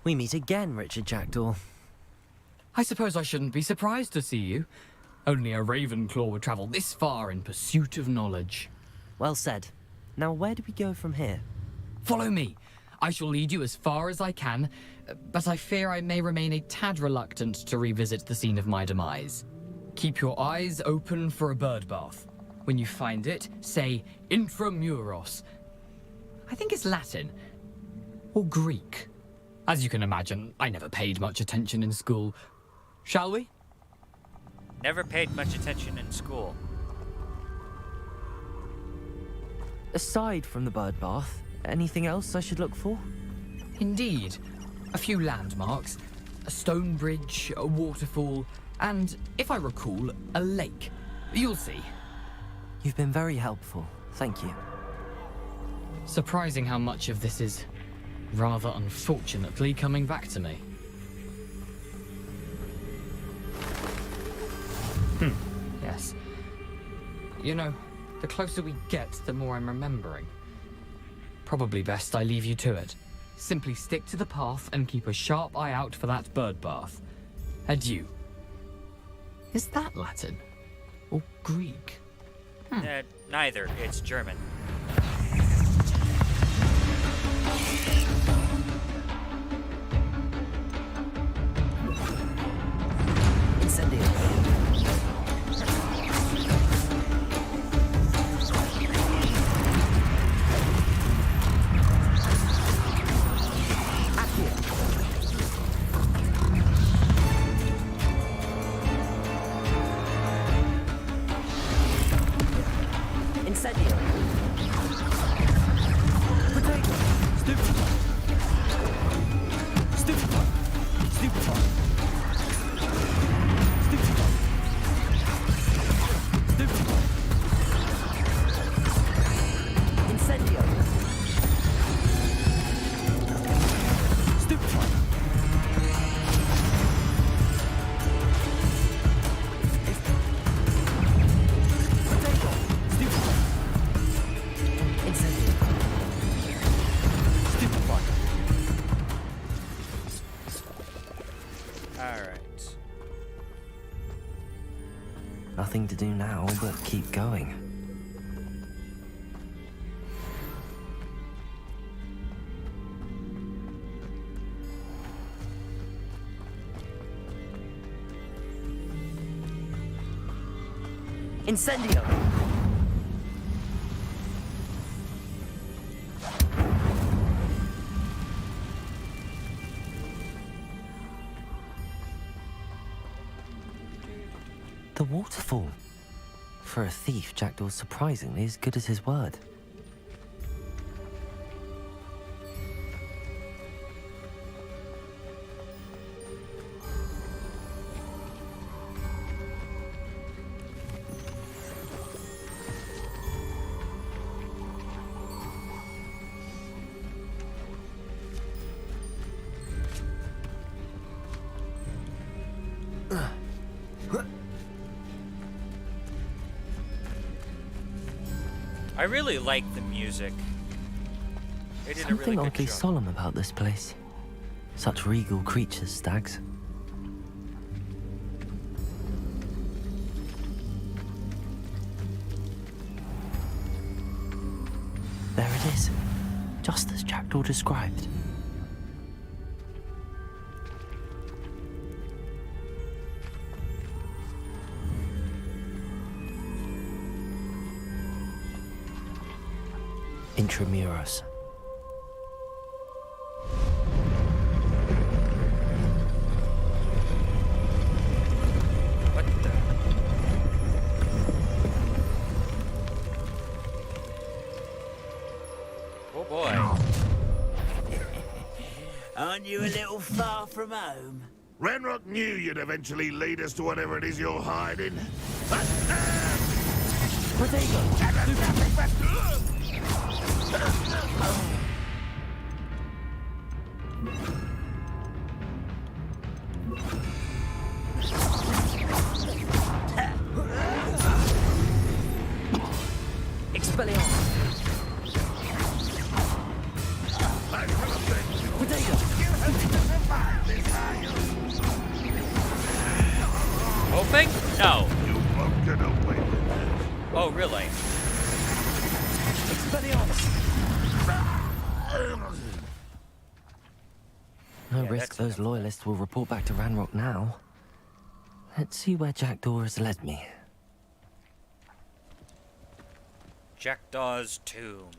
B: We meet again, Richard Jackdaw.
O: I suppose I shouldn't be surprised to see you. Only a Ravenclaw would travel this far in pursuit of knowledge.
B: Well said. Now, where do we go from here?
O: Follow me. I shall lead you as far as I can, but I fear I may remain a tad reluctant to revisit the scene of my demise. Keep your eyes open for a bird bath. When you find it, say Intramuros. I think it's Latin. or Greek? As you can imagine, I never paid much attention in school. Shall we?
A: Never paid much attention in school.
B: Aside from the bird bath, anything else I should look for?
O: Indeed. A few landmarks, a stone bridge, a waterfall, and, if I recall, a lake. You'll see.
B: You've been very helpful. Thank you.
O: Surprising how much of this is, rather unfortunately, coming back to me. Yes. You know, the closer we get, the more I'm remembering. Probably best I leave you to it. Simply stick to the path and keep a sharp eye out for that bird bath. Adieu. Is that Latin? Or Greek?
A: Neither. It's German.
B: Nothing to do now but keep going.
S: Incendio!
B: The waterfall. For a thief, Jackdaw's surprisingly as good as his word.
A: I really like the music. They did a
B: Something
A: really good
B: oddly
A: job.
B: solemn about this place. Such regal creatures, stags. There it is, just as Jackdaw described. Intramuros.
A: What the? Oh boy.
T: Aren't you a little far from home?
R: Ranrock knew you'd eventually lead us to whatever it is you're hiding.
S: Expelliarmus!
A: Hoping? No.
R: You won't get away with that.
A: Oh, really?
B: No risk those loyalists will report back to Ranrock now. Let's see where Jackdaw has led me.
A: Jackdaw's tomb.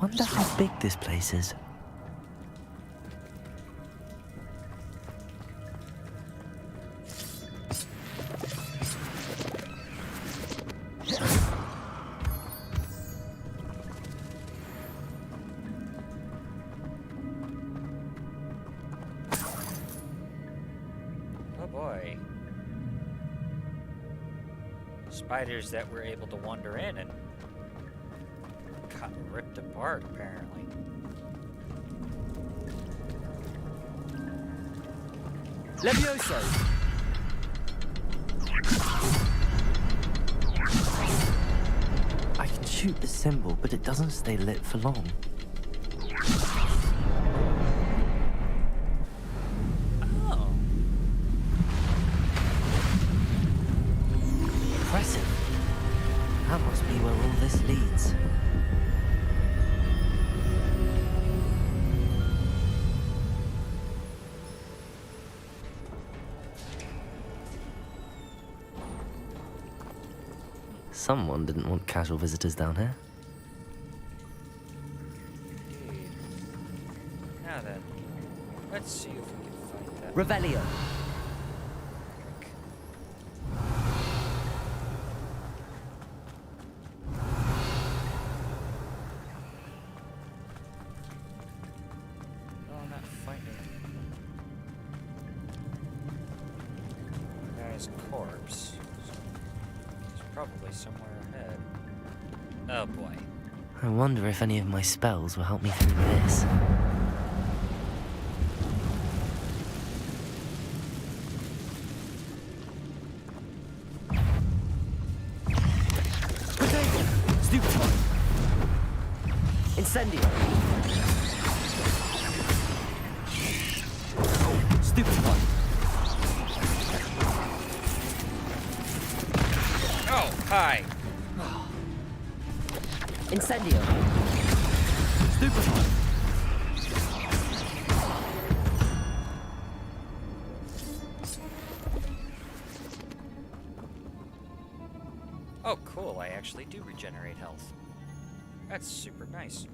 B: Wonder how big this place is.
A: Oh boy. Spiders that were able to wander in and got ripped apart, apparently.
B: Levioso! I can shoot the symbol, but it doesn't stay lit for long.
A: Oh.
B: Impressive. That must be where all this leads. Someone didn't want casual visitors down here.
A: Indeed. Now then, let's see if we can find that.
B: Revelio.
A: No, I'm not finding the guy's corpse. It's probably somewhere ahead. Oh boy.
B: I wonder if any of my spells will help me through this. Potato! Stupid one! Incendio! Stupid one!
A: Oh, hi!
B: Incendio! Stupid one!
A: Oh, cool, I actually do regenerate health. That's super nice.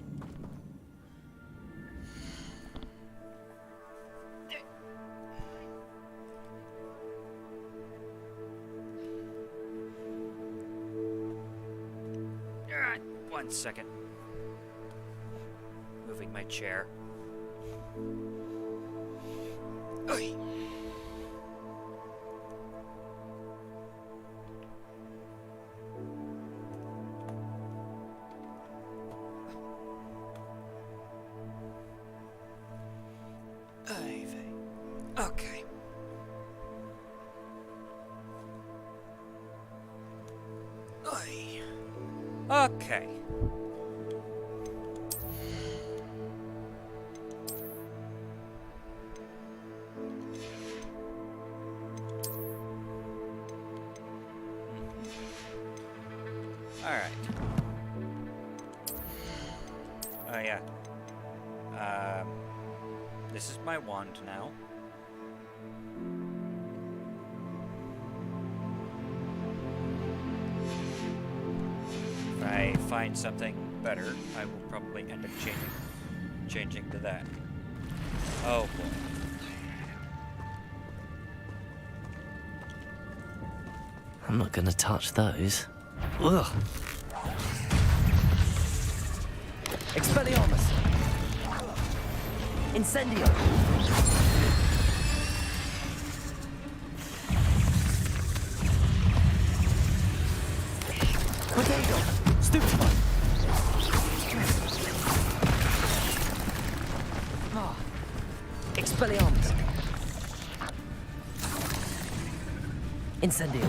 A: Alright, 1 second. Moving my chair. Oy. Okay. Oy. Okay. All right. Oh yeah. This is my wand now. If I find something better, I will probably end up changing to that. Oh boy.
B: I'm not gonna touch those. Ugh. Expelliarmus! Incendio! Potato! Stupid one! Ah. Expelliarmus! Incendio!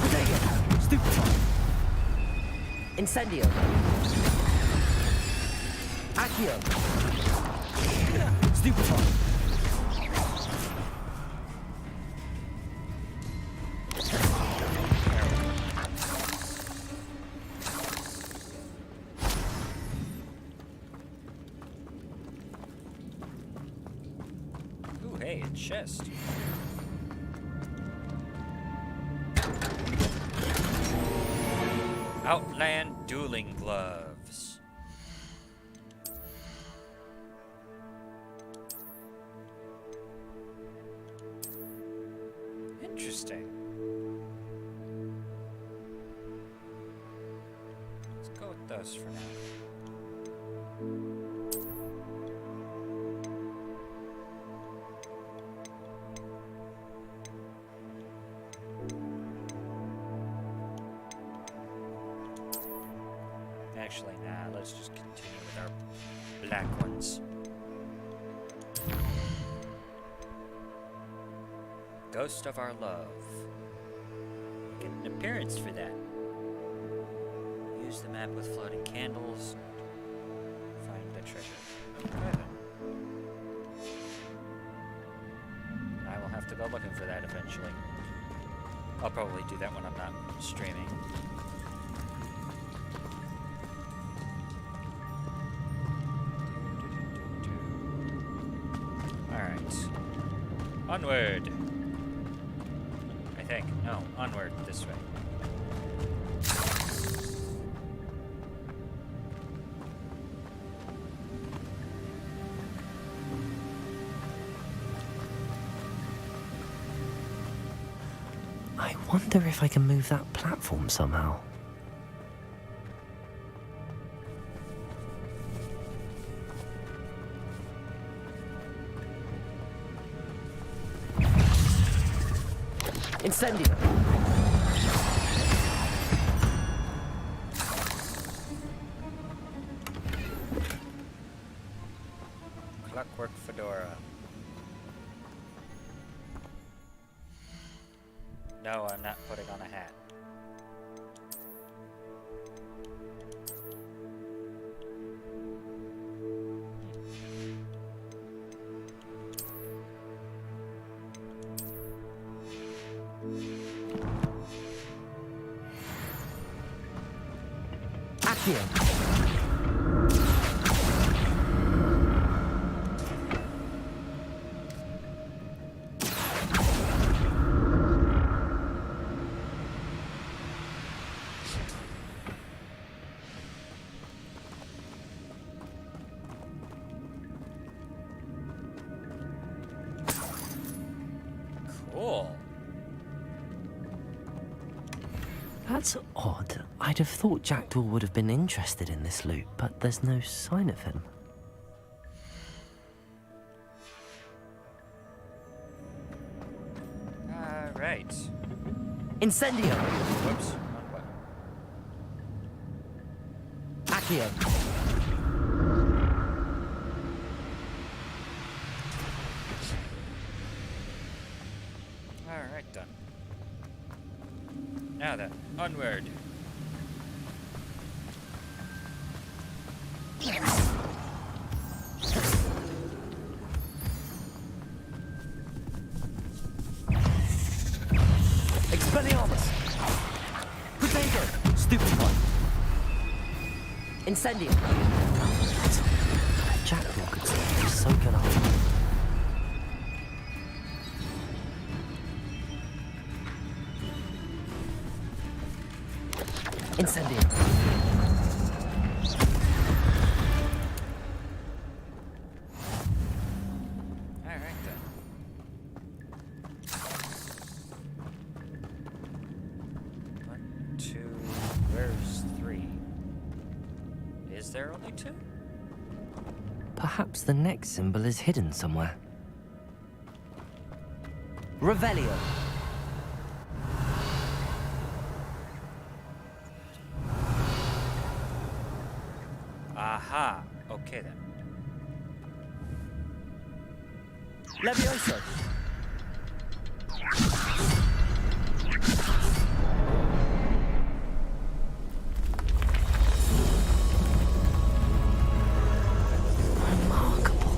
B: Potato! Stupid one! Incendio! Accio! Stupid one!
A: Ooh, hey, a chest. Outland dueling gloves. Interesting. Let's go with those for now. Actually, nah, let's just continue with our black ones. Ghost of Our Love. Get an appearance for that. Use the map with floating candles. Find the treasure. Okay then. I will have to go looking for that eventually. I'll probably do that when I'm not streaming. Onward! I think. No, onward this way.
B: I wonder if I can move that platform somehow.
N: Incendio!
A: Clockwork fedora. No, I'm not putting on a hat. Cool.
B: That's odd. I'd have thought Jackdaw would have been interested in this loot, but there's no sign of him.
A: Right.
B: Incendio!
A: Whoops.
B: Accio!
A: Alright then. Now then, onward.
B: Expelliarmus! Potato! Stupid one! Incendio! Jackdaw could say so can I. Incendio!
A: Alright then. One, two, where's three? Is there only two?
B: Perhaps the next symbol is hidden somewhere. Revelio!
A: Aha! Okay then.
B: Levioso! Remarkable.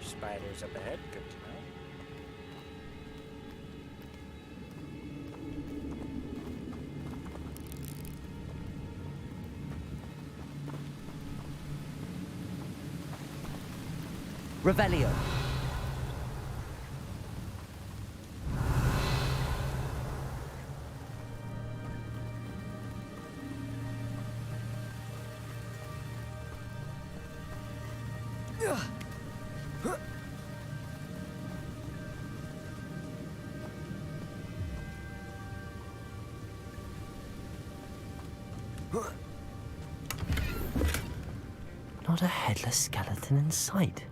A: spiders up ahead. Good to know.
B: Revelio. Not a headless skeleton in sight.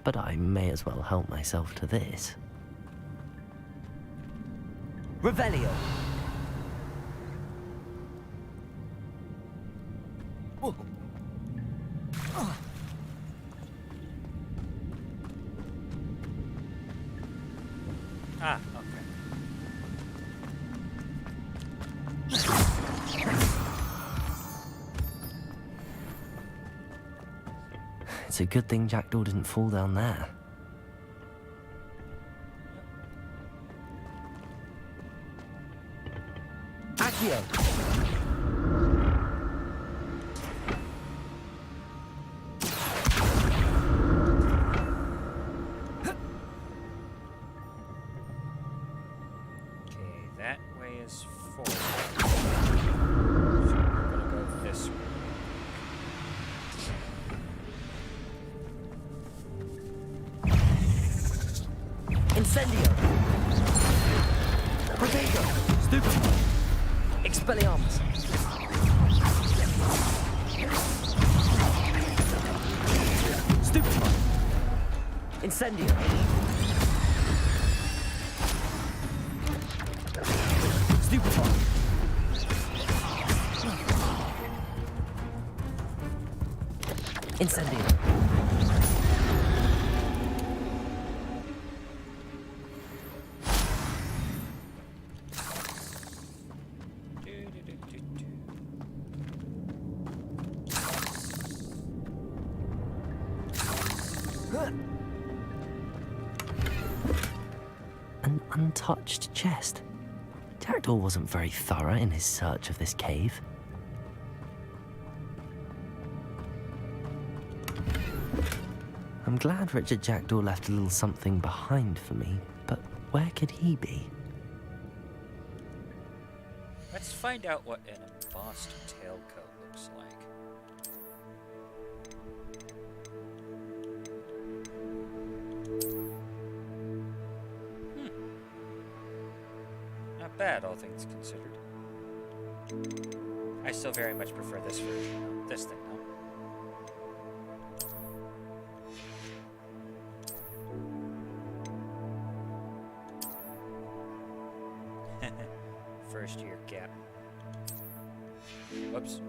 B: But I may as well help myself to this. Revelio!
A: Ah, okay.
B: It's a good thing Jackdaw didn't fall down there. Accio!
A: Okay, that way is forward. So we're gonna go this way.
B: Incendio! Protego! Stupefy! Expelliarmus! Stupefy! Incendio! Stupefy! Incendio! An untouched chest. Jackdaw wasn't very thorough in his search of this cave. I'm glad Richard Jackdaw left a little something behind for me, but where could he be?
A: Let's find out what an embossed tailcoat looks like. Not bad, all things considered. I still very much prefer this version. This thing, though. First year gap. Whoops.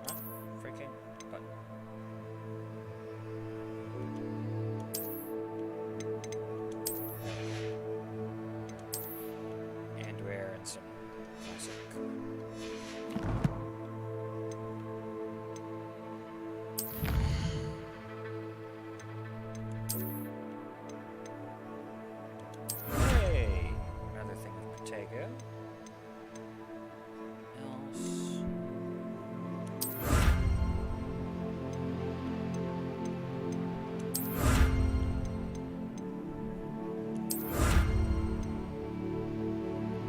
A: Oh, freaking button. And we're in some classic. Hey, another thing of Protego. Else.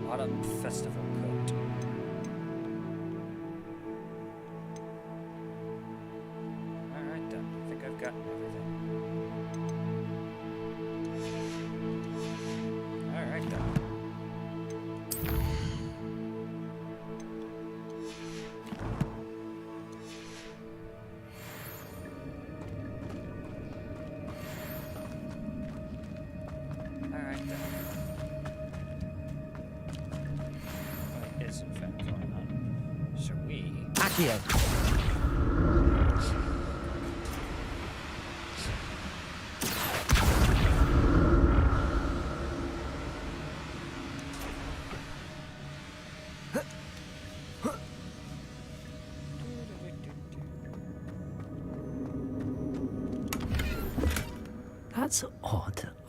A: Autumn Festival coat. Alright, done. I think I've gotten everything. Alright, done. Alright, done. What is in fact going on? So we...
B: Accio!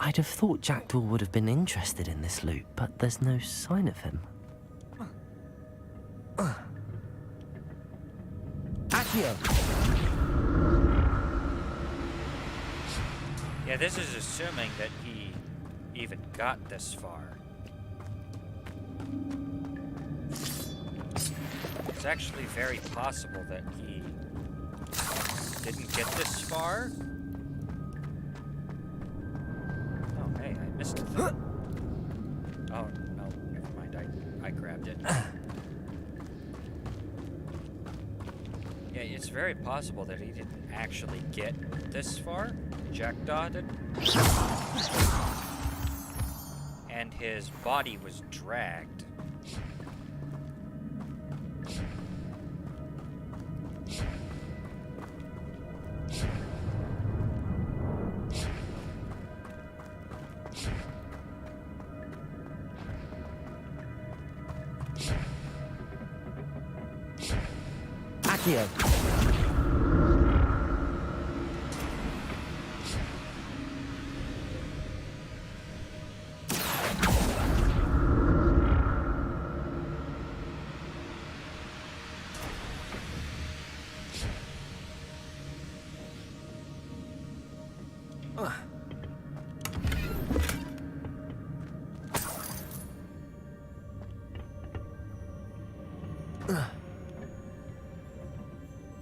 B: I'd have thought Jackdaw would have been interested in this loot, but there's no sign of him. Accio!
A: Yeah, this is assuming that he even got this far. It's actually very possible that he didn't get this far. Oh, hey, I missed it. Oh, no, never mind. I grabbed it. Yeah, it's very possible that he didn't actually get this far. Jackdaw did. And his body was dragged.
B: Accio!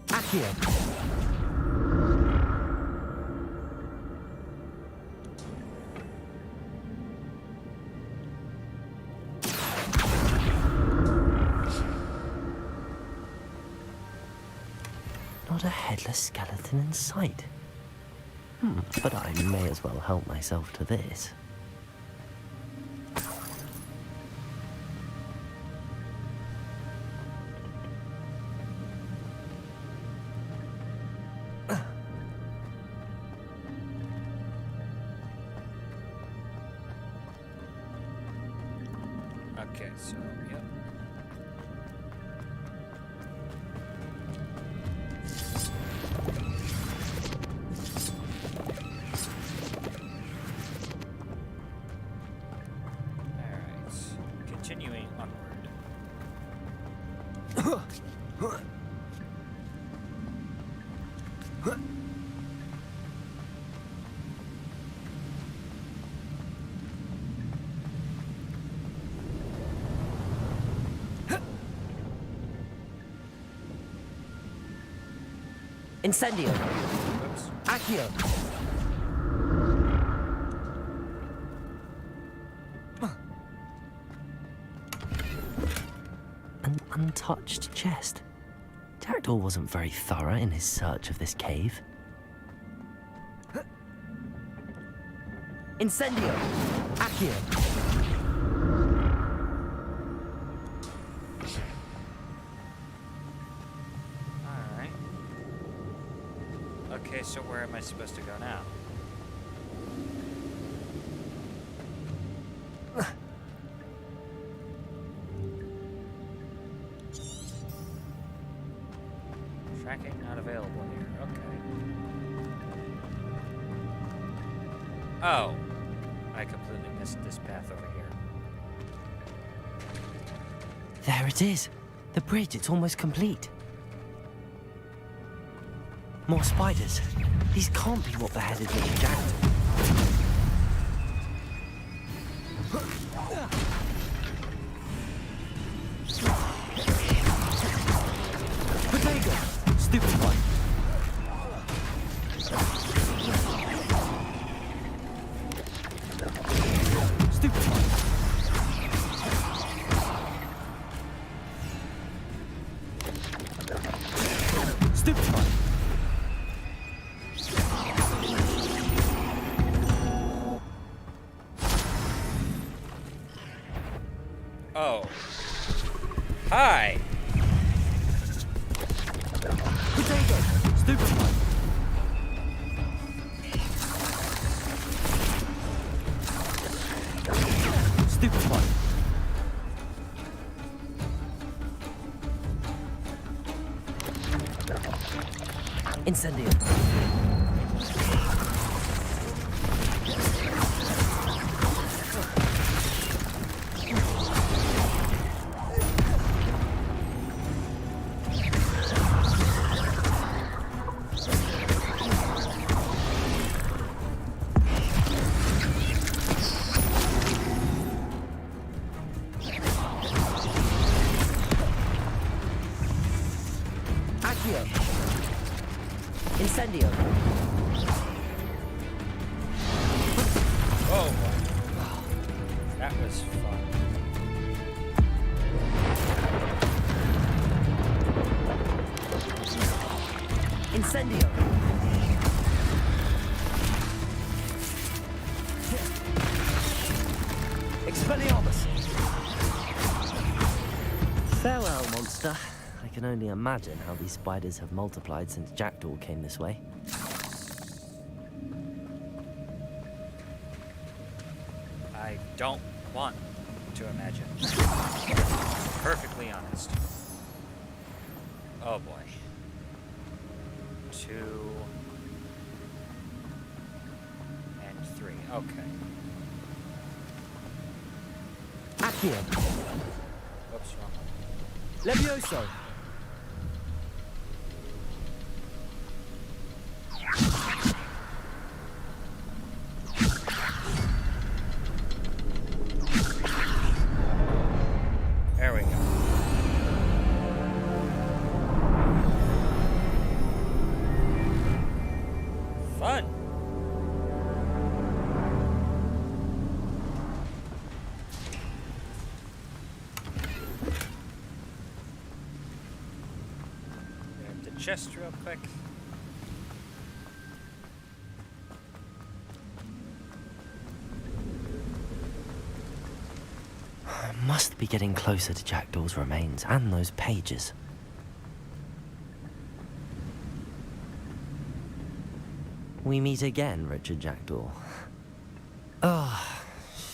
B: Accio! Not a headless skeleton in sight. But I may as well help myself to this.
A: Okay, so, yep. Alright, continuing onward.
B: Incendio! Accio! An untouched chest. Jackdaw wasn't very thorough in his search of this cave. Incendio! Accio!
A: Okay, so where am I supposed to go now? Tracking not available here. Okay. Oh, I completely missed this path over here.
B: There it is. The bridge, it's almost complete. More spiders. These can't be what beheaded little Jackdaw. Potato! Stupid one. Stupid one. Stupid one.
A: Oh. Hi!
B: Potato! Stupid one! Stupid one! Incendio! Incendio.
A: Oh boy. That was fun.
B: Incendio. Expelliarmus. Farewell, monster. I can only imagine how these spiders have multiplied since Jackdaw came this way.
A: I don't want to imagine. Perfectly honest. Oh boy. 2 and 3. Okay.
B: Accio.
A: Whoops, wrong one.
B: Levioso.
A: There we go. Fun. Grab the chest real quick.
B: Must be getting closer to Jackdaw's remains and those pages. We meet again, Richard Jackdaw. Oh,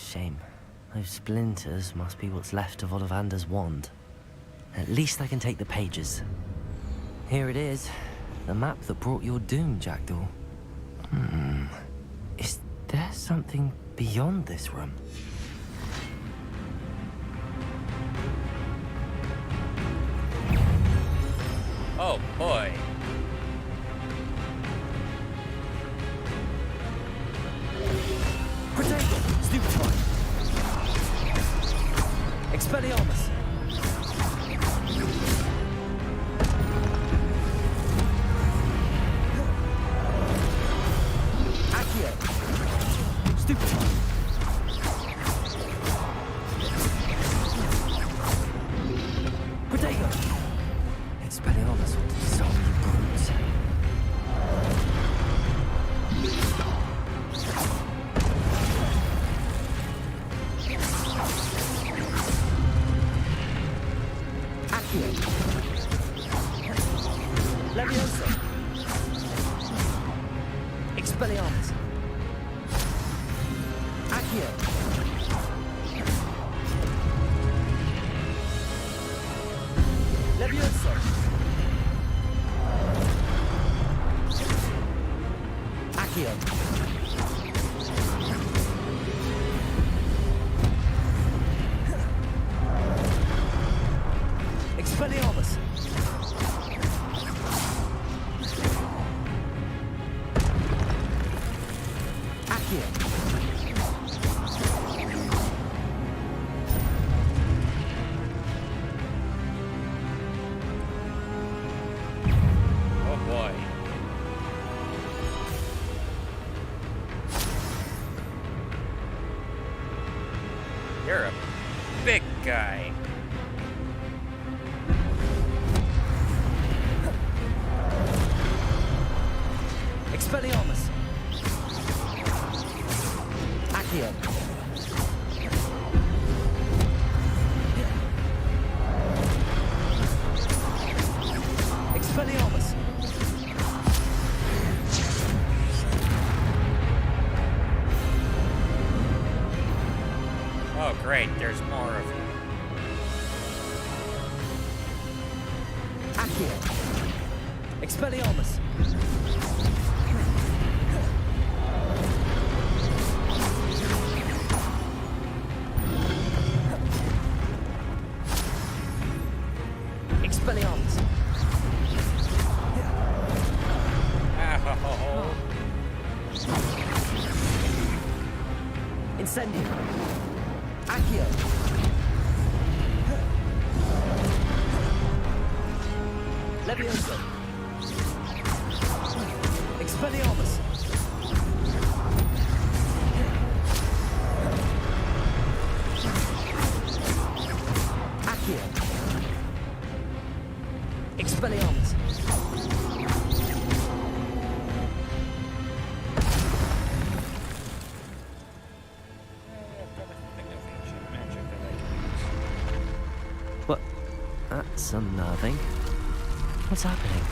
B: shame. Those splinters must be what's left of Ollivander's wand. At least I can take the pages. Here it is. The map that brought your doom, Jackdaw. Is there something beyond this room?
A: Oh boy.
B: Protego! Snoop time! Expelliarmus! Accio! Snoop time! Protego! Expelliarmus will dissolve you brutes. Accio. Levioso. Expelliarmus. Accio. Levioso. Accio. Expelliarmus. Accio.
A: Oh boy. You're a big guy.
B: Expelliarmus. Accio. Expelliarmus.
A: Oh great, there's more of you.
B: Accio. Expelliarmus. Expelliarmus.
A: Ow.
B: Incendio. Accio. Levioso. Accio. Expelliarmus. What? That's unnerving. What's happening?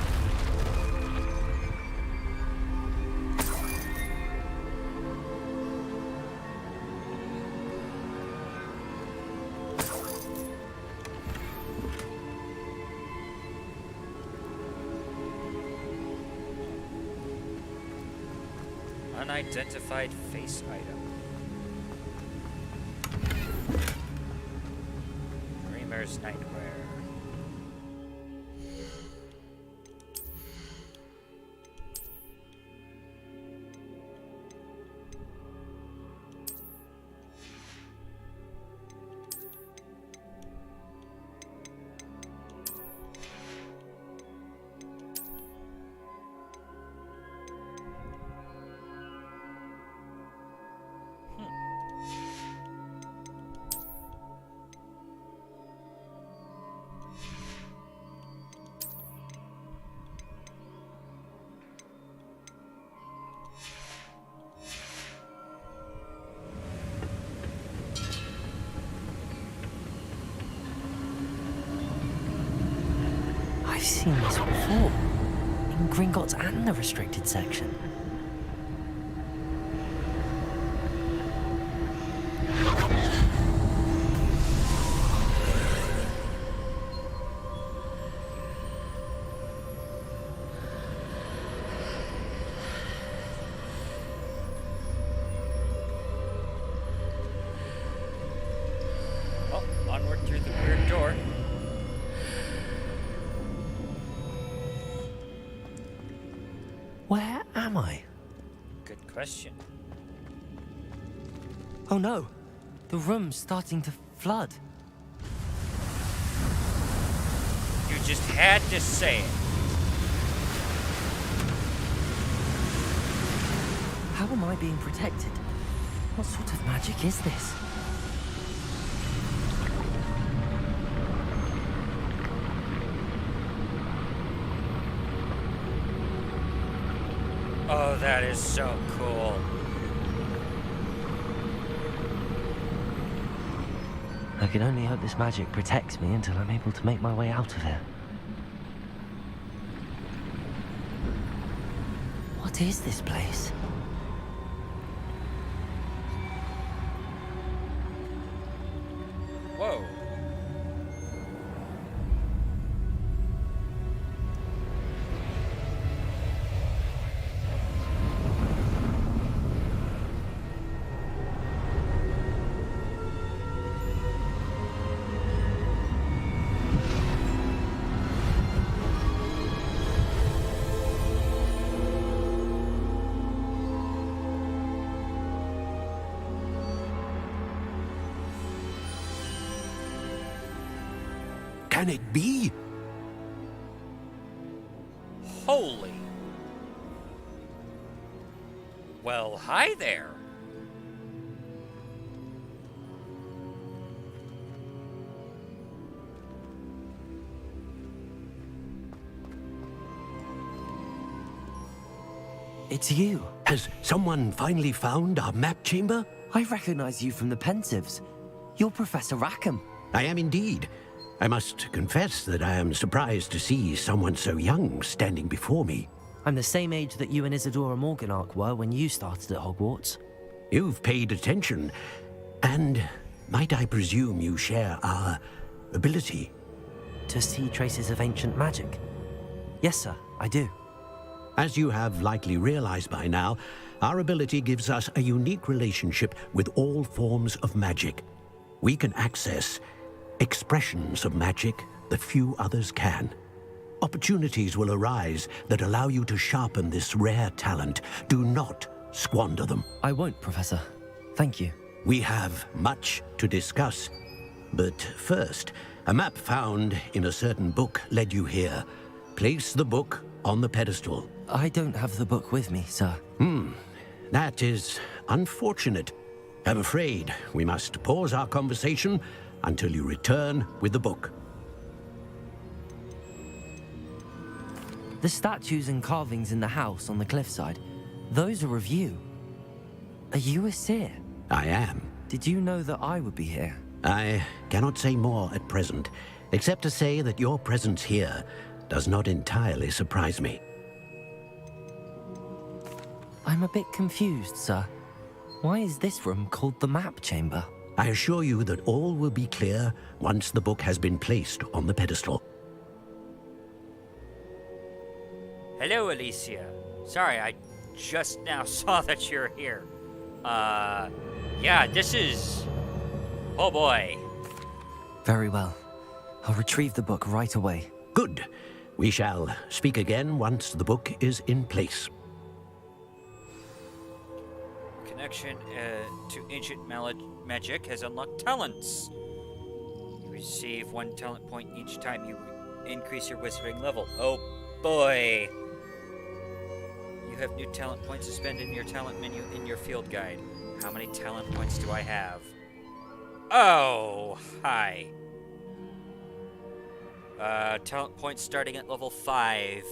A: Unidentified face item. Dreamer's nightwear.
B: I've seen this before. In Gringotts and the restricted section.
A: Oh, onward through the weird door.
B: Where am I?
A: Good question.
B: Oh no, the room's starting to flood.
A: You just had to say it.
B: How am I being protected? What sort of magic is this?
A: Oh, that is so cool.
B: I can only hope this magic protects me until I'm able to make my way out of here. What is this place?
A: Whoa.
P: Can it be?
A: Holy. Well, hi there.
B: It's you.
P: Has someone finally found our map chamber?
B: I recognize you from the Pensives. You're Professor Rackham.
P: I am indeed. I must confess that I am surprised to see someone so young standing before me.
B: I'm the same age that you and Isadora Morganach were when you started at Hogwarts.
P: You've paid attention, and might I presume you share our ability?
B: To see traces of ancient magic? Yes, sir, I do.
P: As you have likely realized by now, our ability gives us a unique relationship with all forms of magic. We can access expressions of magic that few others can. Opportunities will arise that allow you to sharpen this rare talent. Do not squander them.
B: I won't, Professor. Thank you.
P: We have much to discuss. But first, a map found in a certain book led you here. Place the book on the pedestal.
B: I don't have the book with me, sir.
P: That is unfortunate. I'm afraid we must pause our conversation until you return with the book.
B: The statues and carvings in the house on the cliffside, those are of you. Are you a seer?
P: I am.
B: Did you know that I would be here?
P: I cannot say more at present, except to say that your presence here does not entirely surprise me.
B: I'm a bit confused, sir. Why is this room called the map chamber?
P: I assure you that all will be clear once the book has been placed on the pedestal.
A: Hello, Alicia. Sorry, I just now saw that you're here. Yeah, this is... Oh boy.
B: Very well. I'll retrieve the book right away.
P: Good. We shall speak again once the book is in place.
A: Connection to ancient magic has unlocked talents. You receive 1 talent point each time you increase your wizarding level. Oh boy. You have new talent points to spend in your talent menu in your field guide. How many talent points do I have? Oh, hi. Talent points starting at level 5.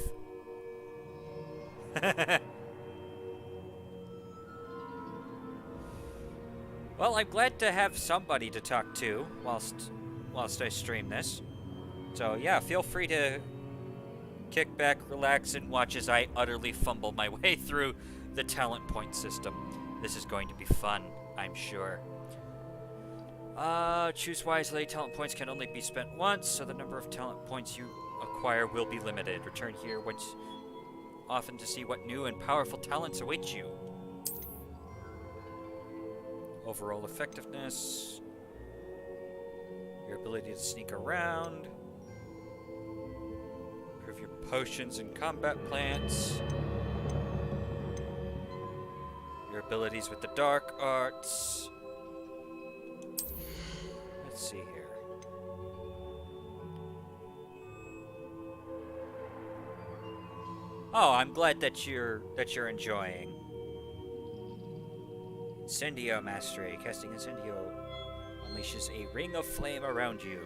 A: Well, I'm glad to have somebody to talk to whilst I stream this. So yeah, feel free to kick back, relax, and watch as I utterly fumble my way through the talent point system. This is going to be fun, I'm sure. Choose wisely. Talent points can only be spent once, so the number of talent points you acquire will be limited. Return here once often to see what new and powerful talents await you. Overall effectiveness. Your ability to sneak around. Improve your potions and combat plants. Your abilities with the dark arts. Let's see here. Oh, I'm glad that you're enjoying. Incendio Mastery. Casting Incendio unleashes a ring of flame around you.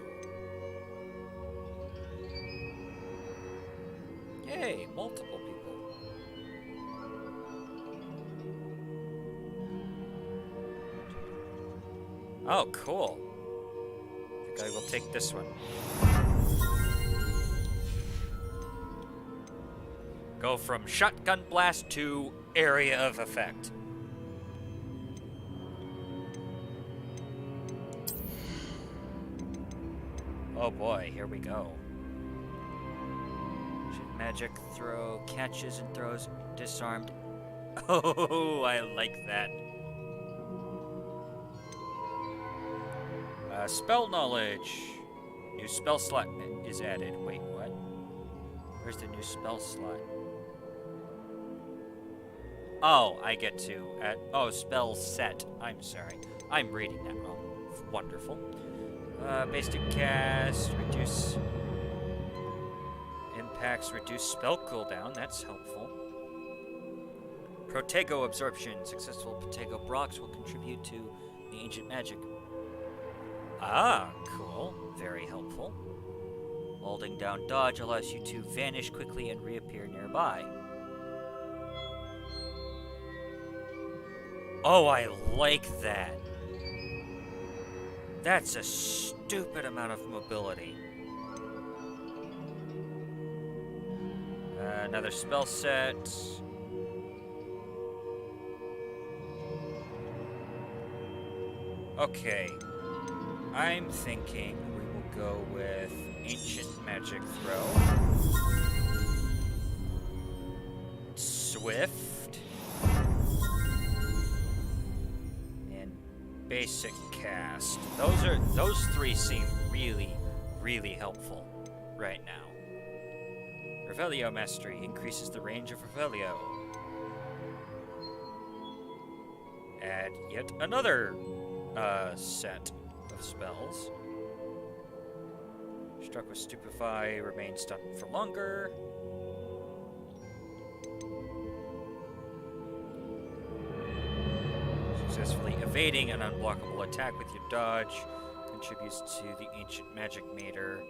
A: Yay, multiple people. Oh, cool. I think I will take this one. Go from shotgun blast to area of effect. Oh boy, here we go. Magic throw, catches and throws, disarmed. Oh, I like that. Spell knowledge. New spell slot is added. Wait, what? Where's the new spell slot? Oh, I get to add... Oh, spell set. I'm sorry. I'm reading that wrong. Wonderful. Basic cast, reduce impacts, reduce spell cooldown. That's helpful. Protego absorption. Successful Protego blocks will contribute to the ancient magic. Ah, cool. Very helpful. Holding down dodge allows you to vanish quickly and reappear nearby. Oh, I like that. That's a stupid amount of mobility. Another spell set. Okay. I'm thinking we will go with Ancient Magic Throw. Swift. And Basic Cast. Those three seem really, really helpful right now. Revelio Mastery increases the range of Revelio. Add yet another set of spells. Struck with Stupefy, remain stunned for longer. Successfully evading an unblockable attack with your dodge contributes to the ancient magic meter.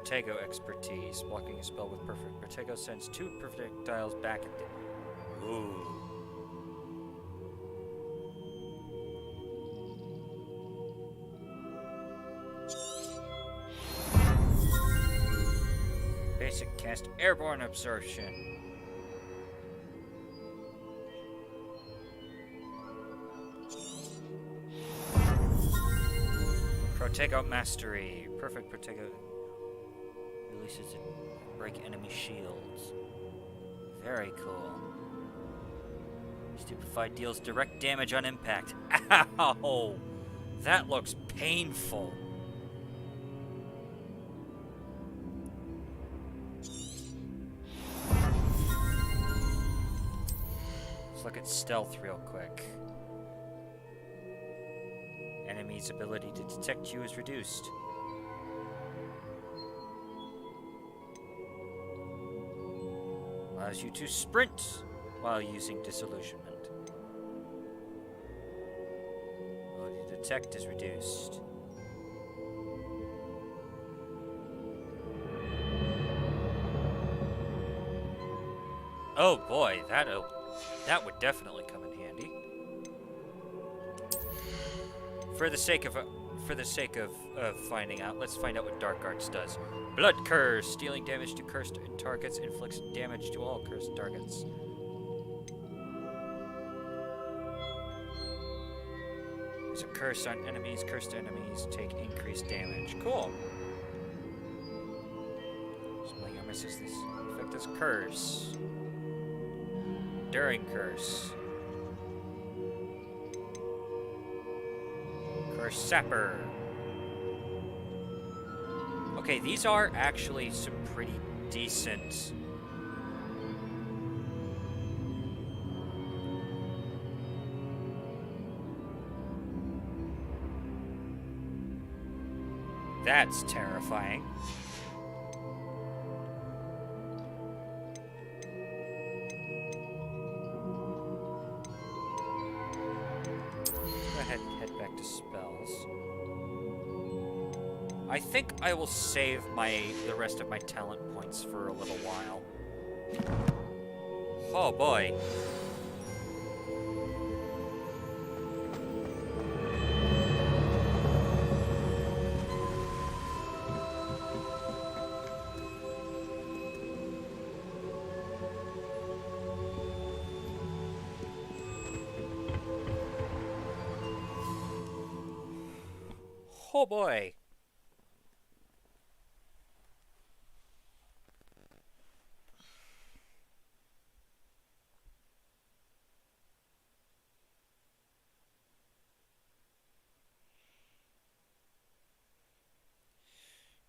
A: Protego expertise. Blocking a spell with perfect. Protego sends 2 projectiles back at the... Ooh. Basic cast airborne absorption. Protego mastery. Perfect Protego releases it. Break enemy shields. Very cool. Stupefy deals direct damage on impact. Ow! That looks painful. Let's look at stealth real quick. Enemy's ability to detect you is reduced. Allows you to sprint while using disillusionment. Ability to detect is reduced. Oh boy, that would definitely come in handy. For the sake of finding out, let's find out what Dark Arts does. Blood Curse, dealing damage to cursed targets, inflicts damage to all cursed targets. There's a curse on enemies. Cursed enemies take increased damage. Cool. Expelliarmus is this effect as curse. During curse. Curse Sapper. Okay, these are actually some pretty decent. That's terrifying. Go ahead and head back to spells. I think I will save the rest of my talent points for a little while. Oh boy. Oh boy.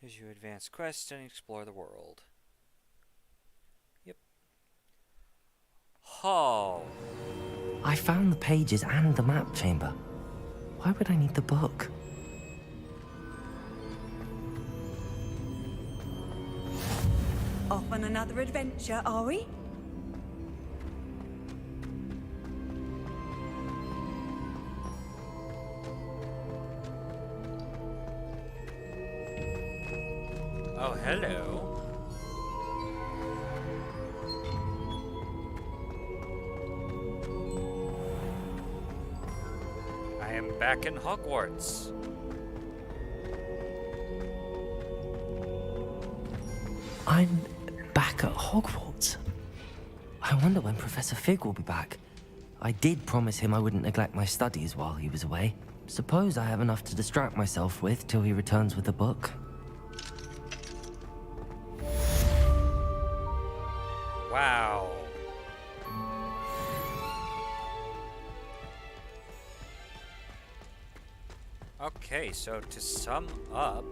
A: As you advance quests and explore the world. Yep. Oh.
B: I found the pages and the map chamber. Why would I need the book?
J: Off on another adventure, are we?
A: Oh, hello. I am back in Hogwarts.
B: I'm back at Hogwarts. I wonder when Professor Fig will be back. I did promise him I wouldn't neglect my studies while he was away. Suppose I have enough to distract myself with till he returns with the book.
A: Wow. Okay, so to sum up,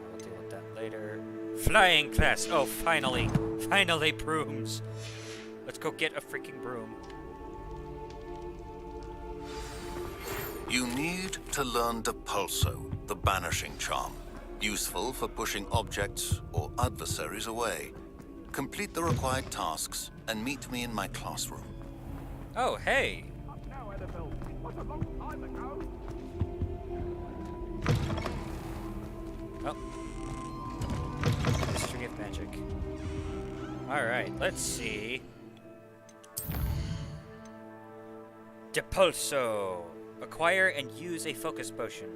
A: I'll deal with that later. Flying class. Oh, finally. Finally, brooms. Let's go get a freaking broom.
M: You need to learn Depulso, the banishing charm. useful for pushing objects or adversaries away. Complete the required tasks and meet me in my classroom.
A: Oh, hey! Oh. History of magic. Alright, let's see. Depulso. Acquire and use a focus potion.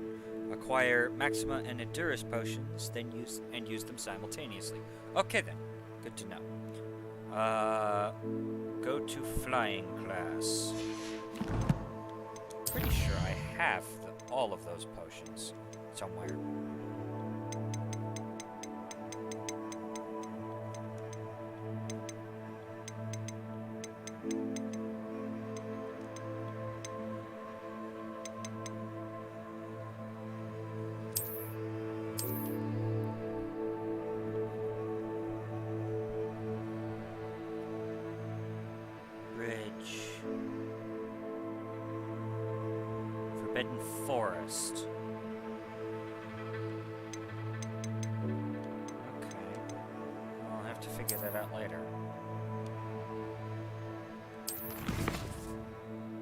A: Acquire Maxima and Endurance potions, then use them simultaneously. Okay then. Good to know. Go to flying class. Pretty sure I have all of those potions somewhere. Forbidden Forest. Okay. I'll have to figure that out later.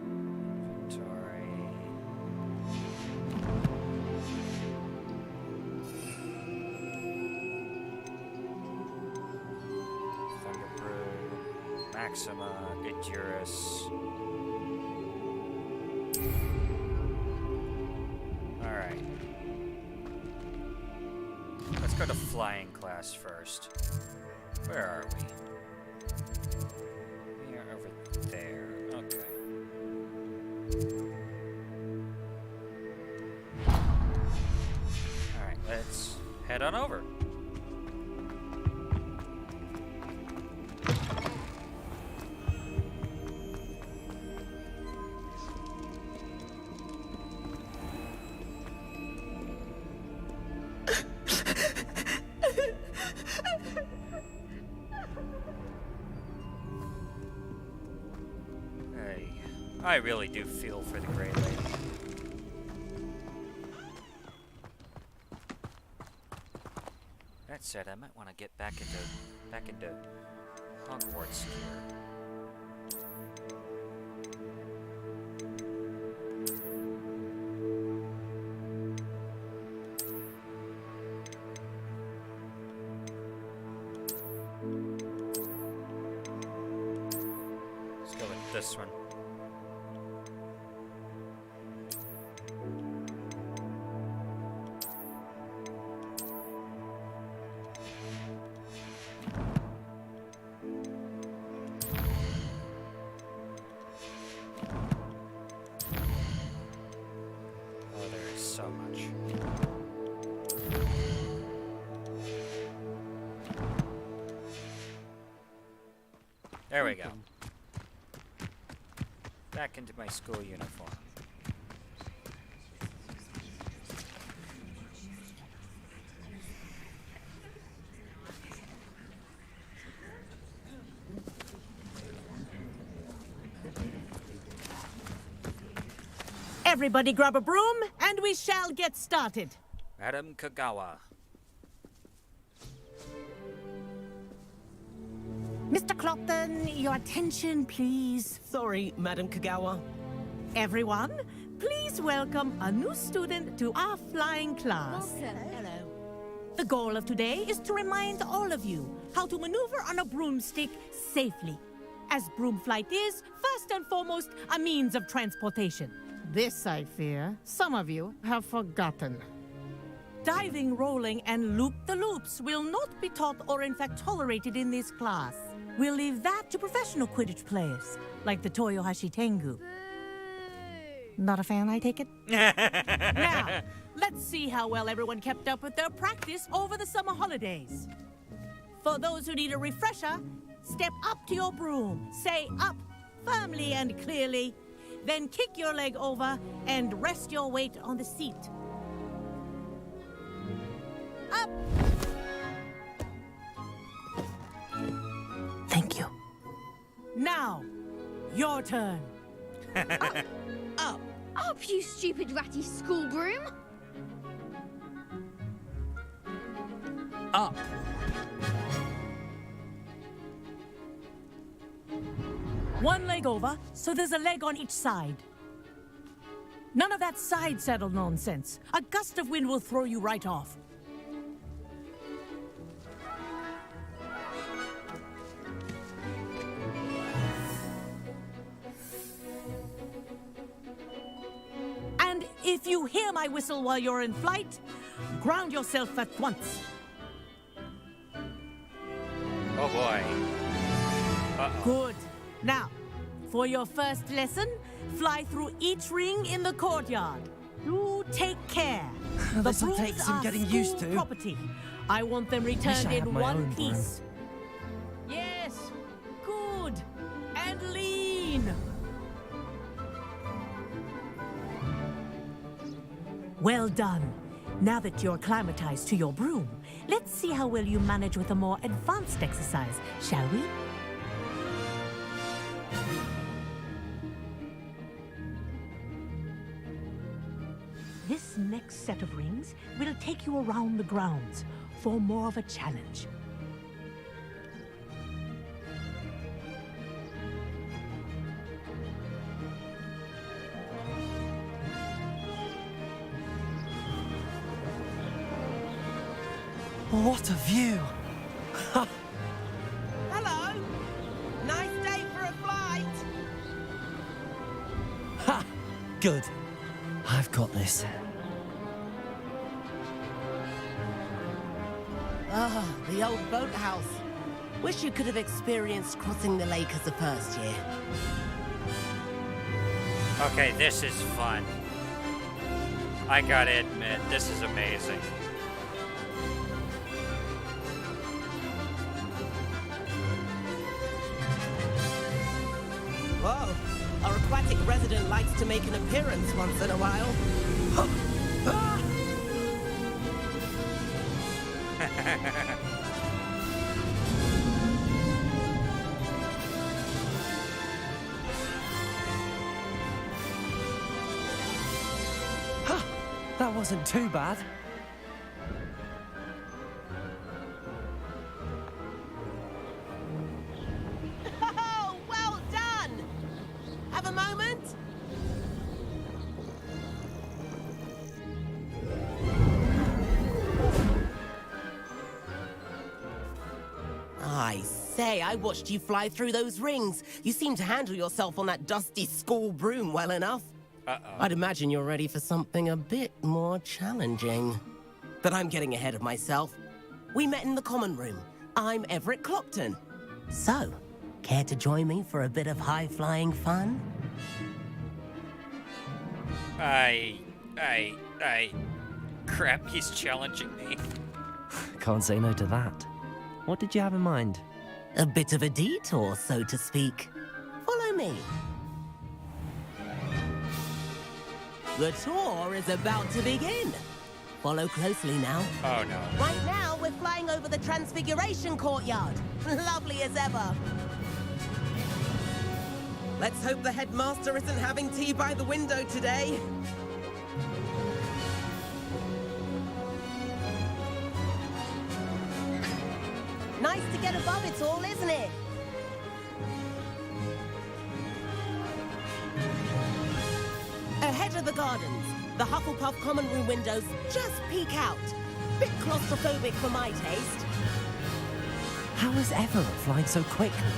A: Inventory. Thunderbrew. Maxima. Endurance. Alright. Let's go to flying class first. Where are we? We are over there. Okay. Alright, let's head on over. I really do feel for the Grey Lady. That said, I might want to get back into Hogwarts here. Let's go with this one. So much. There we go. Back into my school uniform.
S: Everybody grab a broom, and we shall get started.
A: Madam Kagawa.
S: Mr. Clopton, your attention, please.
F: Sorry, Madam Kagawa.
S: Everyone, please welcome a new student to our flying class.
F: Hello.
S: The goal of today is to remind all of you how to maneuver on a broomstick safely, as broom flight is, first and foremost, a means of transportation.
L: This, I fear, some of you have forgotten.
S: Diving, rolling, and loop-the-loops will not be taught or in fact tolerated in this class. We'll leave that to professional Quidditch players, like the Toyohashi Tengu. Not a fan, I take it? Now, let's see how well everyone kept up with their practice over the summer holidays. For those who need a refresher, step up to your broom, say up, firmly and clearly, then kick your leg over and rest your weight on the seat. Up! Thank you. Now, your turn.
K: Up, you stupid ratty school broom!
N: Up.
S: One leg over, so there's a leg on each side. None of that side saddle nonsense. A gust of wind will throw you right off. And if you hear my whistle while you're in flight, ground yourself at once.
A: Oh boy. Uh-oh.
S: Good. Now, for your first lesson, fly through each ring in the courtyard. Do take care.
B: This'll
S: brooms
B: take some
S: are
B: getting
S: school
B: used to.
S: Property. I want them returned
B: I had
S: in
B: my
S: one
B: own broom.
S: piece. Yes. Good. And lean. Well done. Now that you're acclimatized to your broom, let's see how well you manage with a more advanced exercise, shall we? This next set of rings will take you around the grounds for more of a challenge.
B: What a view!
F: Hello! Nice day for a flight!
B: Ha! Good. I've got this.
F: Ah, the old boathouse. Wish you could have experienced crossing the lake as a first year.
A: Okay, this is fun. I gotta admit, this is amazing.
F: Whoa! Our aquatic resident likes to make an appearance once in a while.
B: That wasn't too bad.
F: Oh, well done! Have a moment? I say, I watched you fly through those rings. You seem to handle yourself on that dusty school broom well enough.
A: Uh-oh.
F: I'd imagine you're ready for something a bit more challenging. But I'm getting ahead of myself. We met in the common room. I'm Everett Clopton. So, care to join me for a bit of high-flying fun?
A: Crap, he's challenging me.
B: Can't say no to that. What did you have in mind?
F: A bit of a detour, so to speak. Follow me. The tour is about to begin. Follow closely now.
A: Oh no.
F: Right now, we're flying over the Transfiguration Courtyard. Lovely as ever. Let's hope the headmaster isn't having tea by the window today. Nice to get above it all, isn't it? Ahead of the gardens, the Hufflepuff common room windows just peek out. Bit claustrophobic for my taste.
B: How is Everett flying so quickly?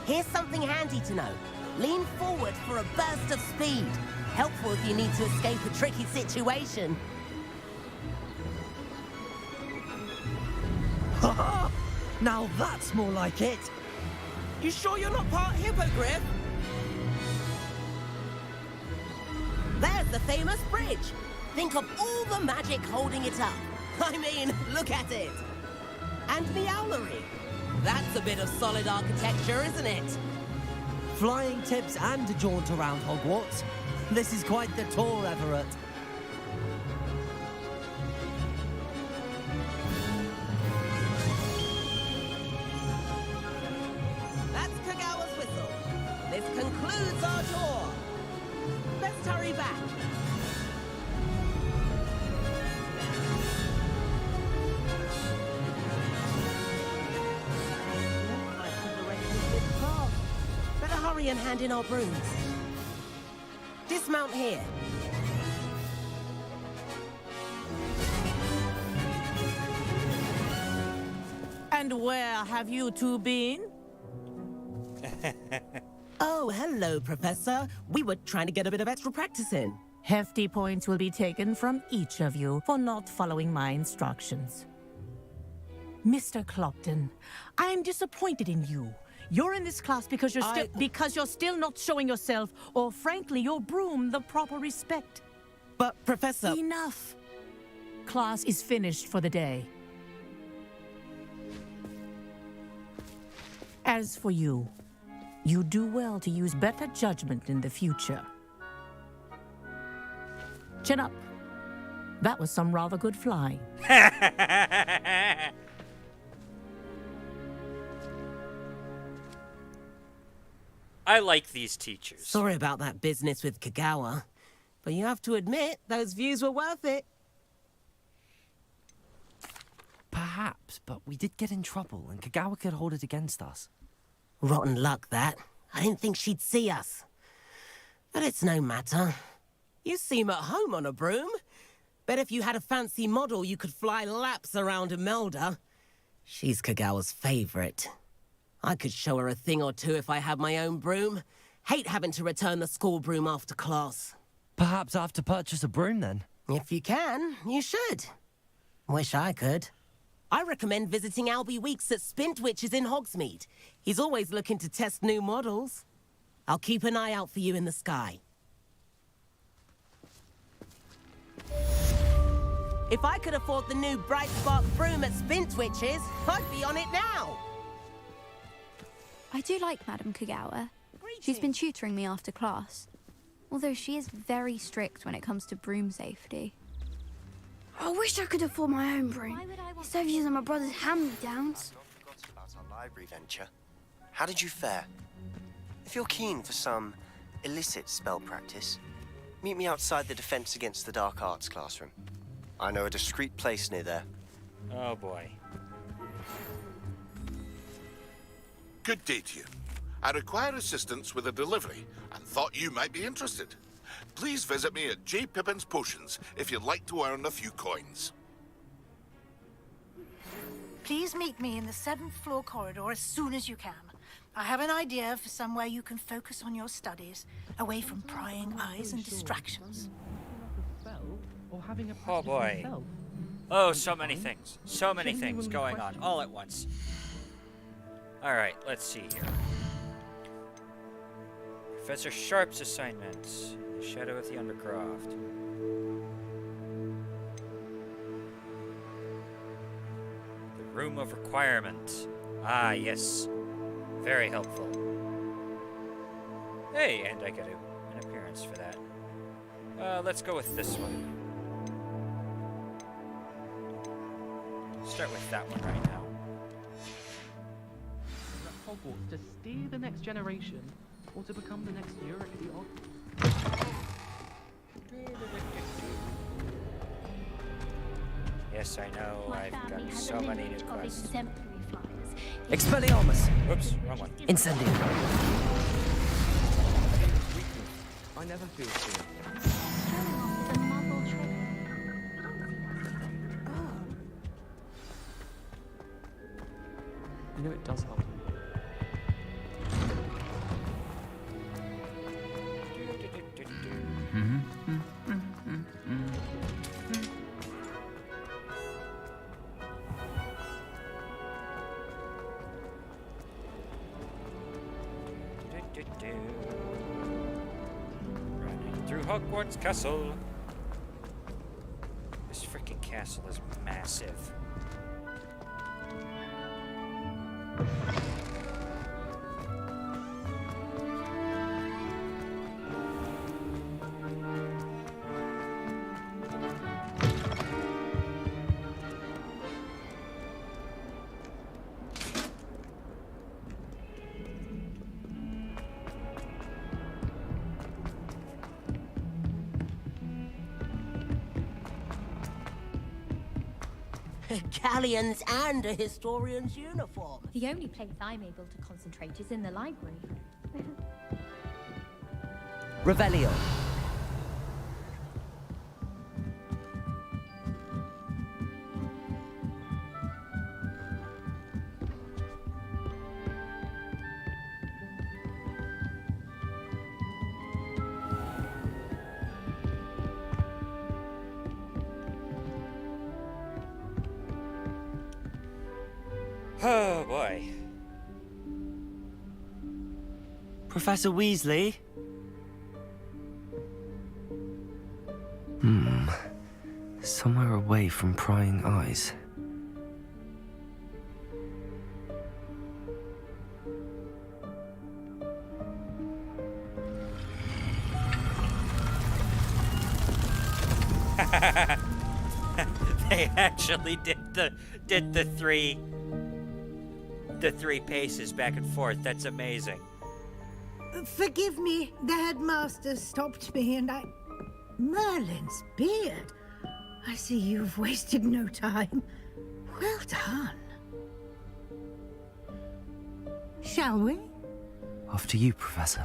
F: Here's something handy to know. Lean forward for a burst of speed. Helpful if you need to escape a tricky situation.
B: Now that's more like it.
F: You sure you're not part hippogriff? There's the famous bridge. Think of all the magic holding it up. I mean, look at it. And the owlery. That's a bit of solid architecture, isn't it?
B: Flying tips and a jaunt around Hogwarts. This is quite the tour, Everett.
F: That's Kagawa's whistle. This concludes our tour. Let's hurry back. hurry and hand in our brooms. Dismount here.
S: And where have you two been?
F: Oh, hello, Professor. We were trying to get a bit of extra practice in.
S: Hefty points will be taken from each of you for not following my instructions. Mr. Clopton, I am disappointed in you. You're in this class because you're still not showing yourself, or frankly, your broom the proper respect.
F: But, Professor...
S: Enough. Class is finished for the day. As for you, you do well to use better judgment in the future. Chin up. That was some rather good flying.
A: I like these teachers.
F: Sorry about that business with Kagawa, but you have to admit, those views were worth it.
B: Perhaps, but we did get in trouble, and Kagawa could hold it against us.
F: Rotten luck, that. I didn't think she'd see us. But it's no matter. You seem at home on a broom. Bet if you had a fancy model, you could fly laps around Imelda. She's Kagawa's favorite. I could show her a thing or two if I had my own broom. Hate having to return the school broom after class.
B: Perhaps I have to purchase a broom, then?
F: If you can, you should. Wish I could. I recommend visiting Albie Weeks at Spintwitches in Hogsmeade. He's always looking to test new models. I'll keep an eye out for you in the sky. If I could afford the new Bright Spark broom at Spintwitches, I'd be on it now.
U: I do like Madame Kagawa. She's been tutoring me after class. Although she is very strict when it comes to broom safety.
K: I wish I could afford my own broom. Instead of using my brother's hand-me-downs.
V: I've not forgotten about our library venture. How did you fare? If you're keen for some illicit spell practice, meet me outside the Defense Against the Dark Arts classroom. I know a discreet place near there.
A: Oh boy.
R: Good day to you. I require assistance with a delivery and thought you might be interested. Please visit me at J. Pippin's Potions if you'd like to earn a few coins.
W: Please meet me in the 7th floor corridor as soon as you can. I have an idea for somewhere you can focus on your studies, away from prying eyes and distractions.
A: Oh boy. Oh, so many things. So many things going on all at once. Alright, let's see here. Professor Sharp's assignments. The Shadow of the Undercroft. The Room of Requirement. Ah, yes. Very helpful. Hey, and I get an appearance for that. Let's go with this one. Start with that one right now.
I: At Hogwarts to steer the next generation, or to become the next Eureka the Odd.
A: Yes, I know. I've got so many new quests.
B: Expelliarmus!
A: Whoops, wrong one.
B: Incendium.
I: I never feel fear. You know it does help.
A: Running through Hogwarts Castle. This freaking castle is massive.
F: Galleons and a historian's uniform.
Q: The only place I'm able to concentrate is in the library.
B: Revelio.
A: Oh boy.
B: Professor Weasley? Somewhere away from prying eyes.
A: They actually did the three paces back and forth. That's amazing.
W: Forgive me, the headmaster stopped me and Merlin's beard. I see you've wasted no time. Well done. Shall we?
B: After you, Professor.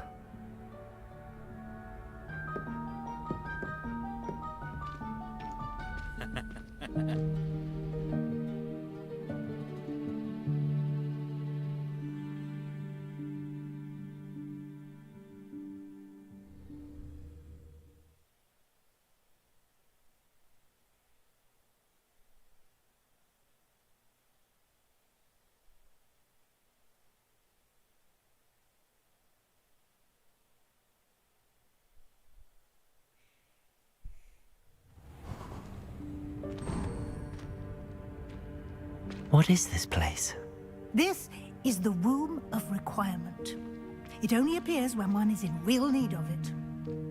B: What is this place?
W: This is the Room of Requirement. It only appears when one is in real need of it.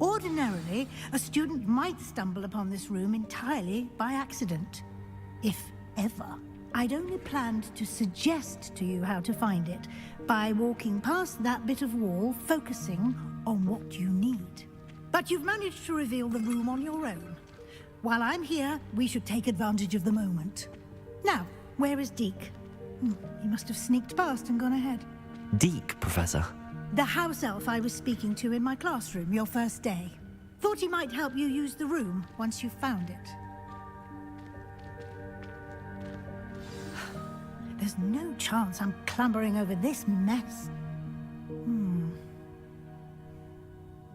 W: Ordinarily, a student might stumble upon this room entirely by accident. If ever. I'd only planned to suggest to you how to find it by walking past that bit of wall, focusing on what you need. But you've managed to reveal the room on your own. While I'm here, we should take advantage of the moment. Now, where is Deke? He must have sneaked past and gone ahead.
B: Deke, Professor.
W: The house elf I was speaking to in my classroom your first day. Thought he might help you use the room once you found it. There's no chance I'm clambering over this mess.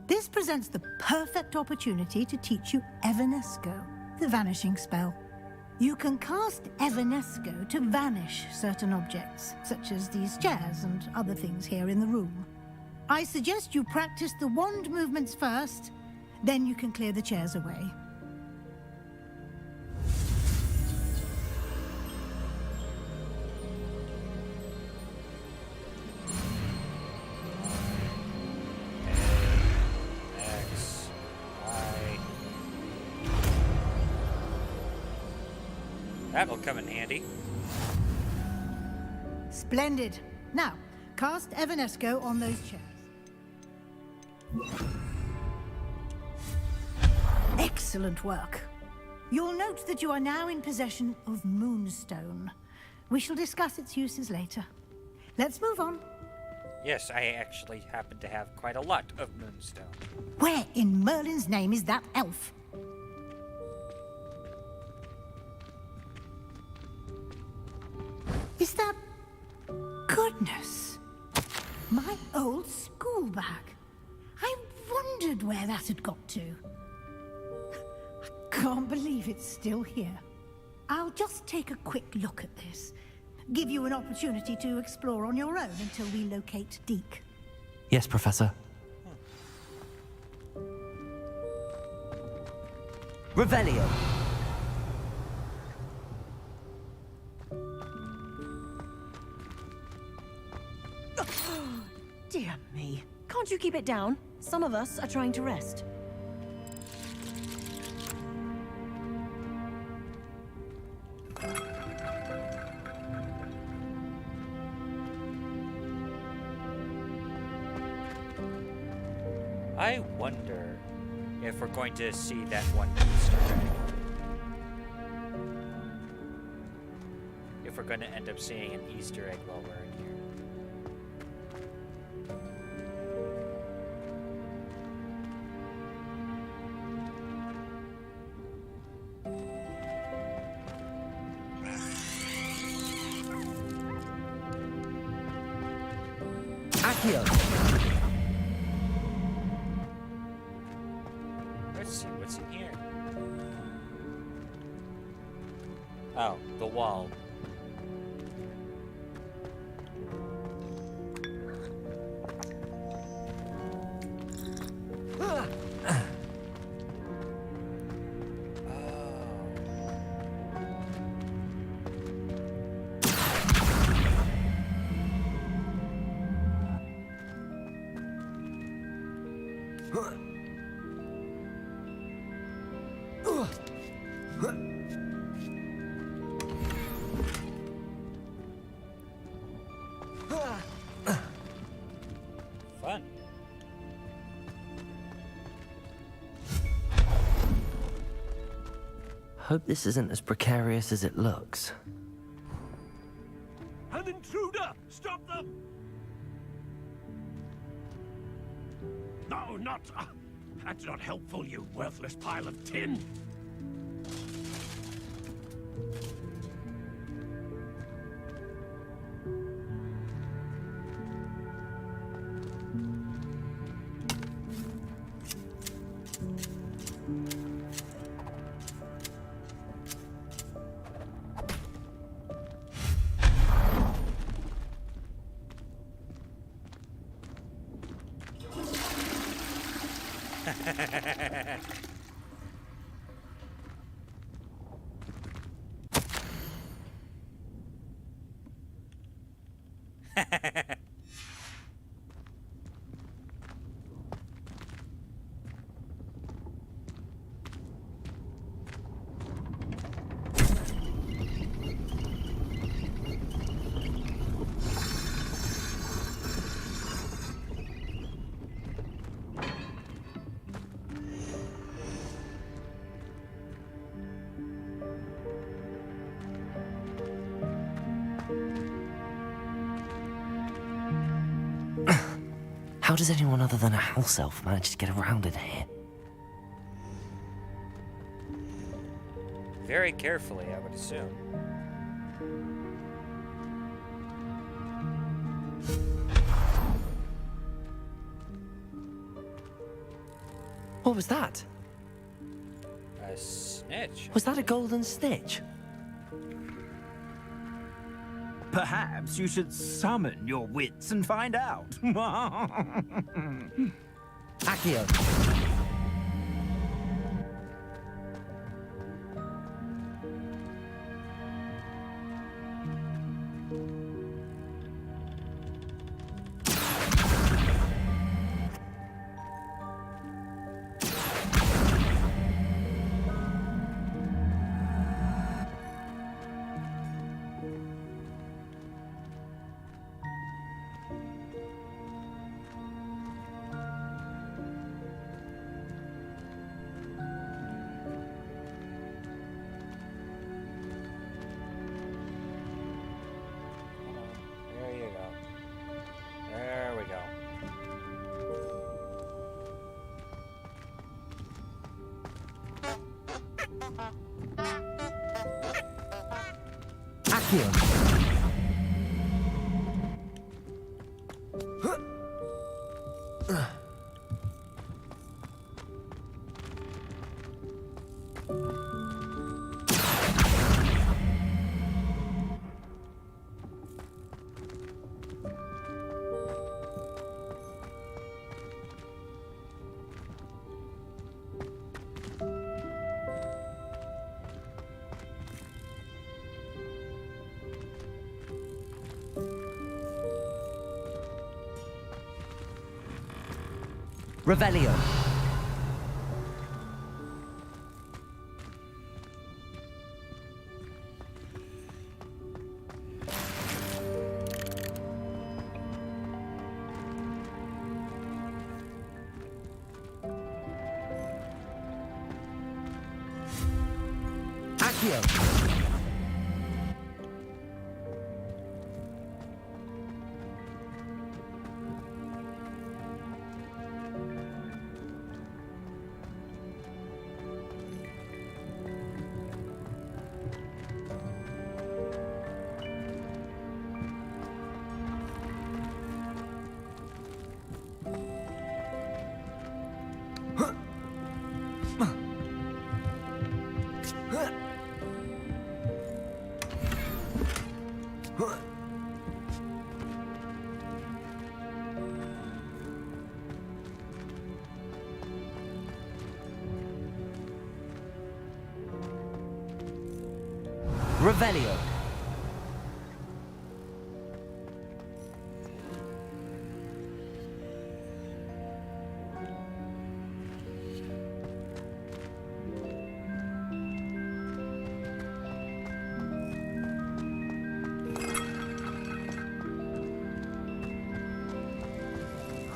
W: This presents the perfect opportunity to teach you Evanesco, the vanishing spell. You can cast Evanesco to vanish certain objects, such as these chairs and other things here in the room. I suggest you practice the wand movements first, then you can clear the chairs away.
A: That'll come in handy.
W: Splendid. Now, cast Evanesco on those chairs. Excellent work. You'll note that you are now in possession of Moonstone. We shall discuss its uses later. Let's move on.
A: Yes, I actually happen to have quite a lot of Moonstone.
W: Where in Merlin's name is that elf? Is that... Goodness! My old school bag. I wondered where that had got to. I can't believe it's still here. I'll just take a quick look at this. Give you an opportunity to explore on your own until we locate Deke.
B: Yes, Professor. Revelio.
E: Dear me. Can't you keep it down? Some of us are trying to rest.
A: I wonder if we're going to see that one Easter egg. If we're going to end up seeing an Easter egg while we're in here. Let's see what's in here. Oh, the wall. Fun.
B: Hope this isn't as precarious as it looks.
D: An intruder! Stop them! No, not... that's not helpful, you worthless pile of tin!
B: How does anyone other than a house elf manage to get around in here?
A: Very carefully, I would assume.
B: What was that?
A: A snitch.
B: Was that a golden snitch?
G: Perhaps you should summon your wits and find out.
B: Accio. Revelio. Accio. Revelio.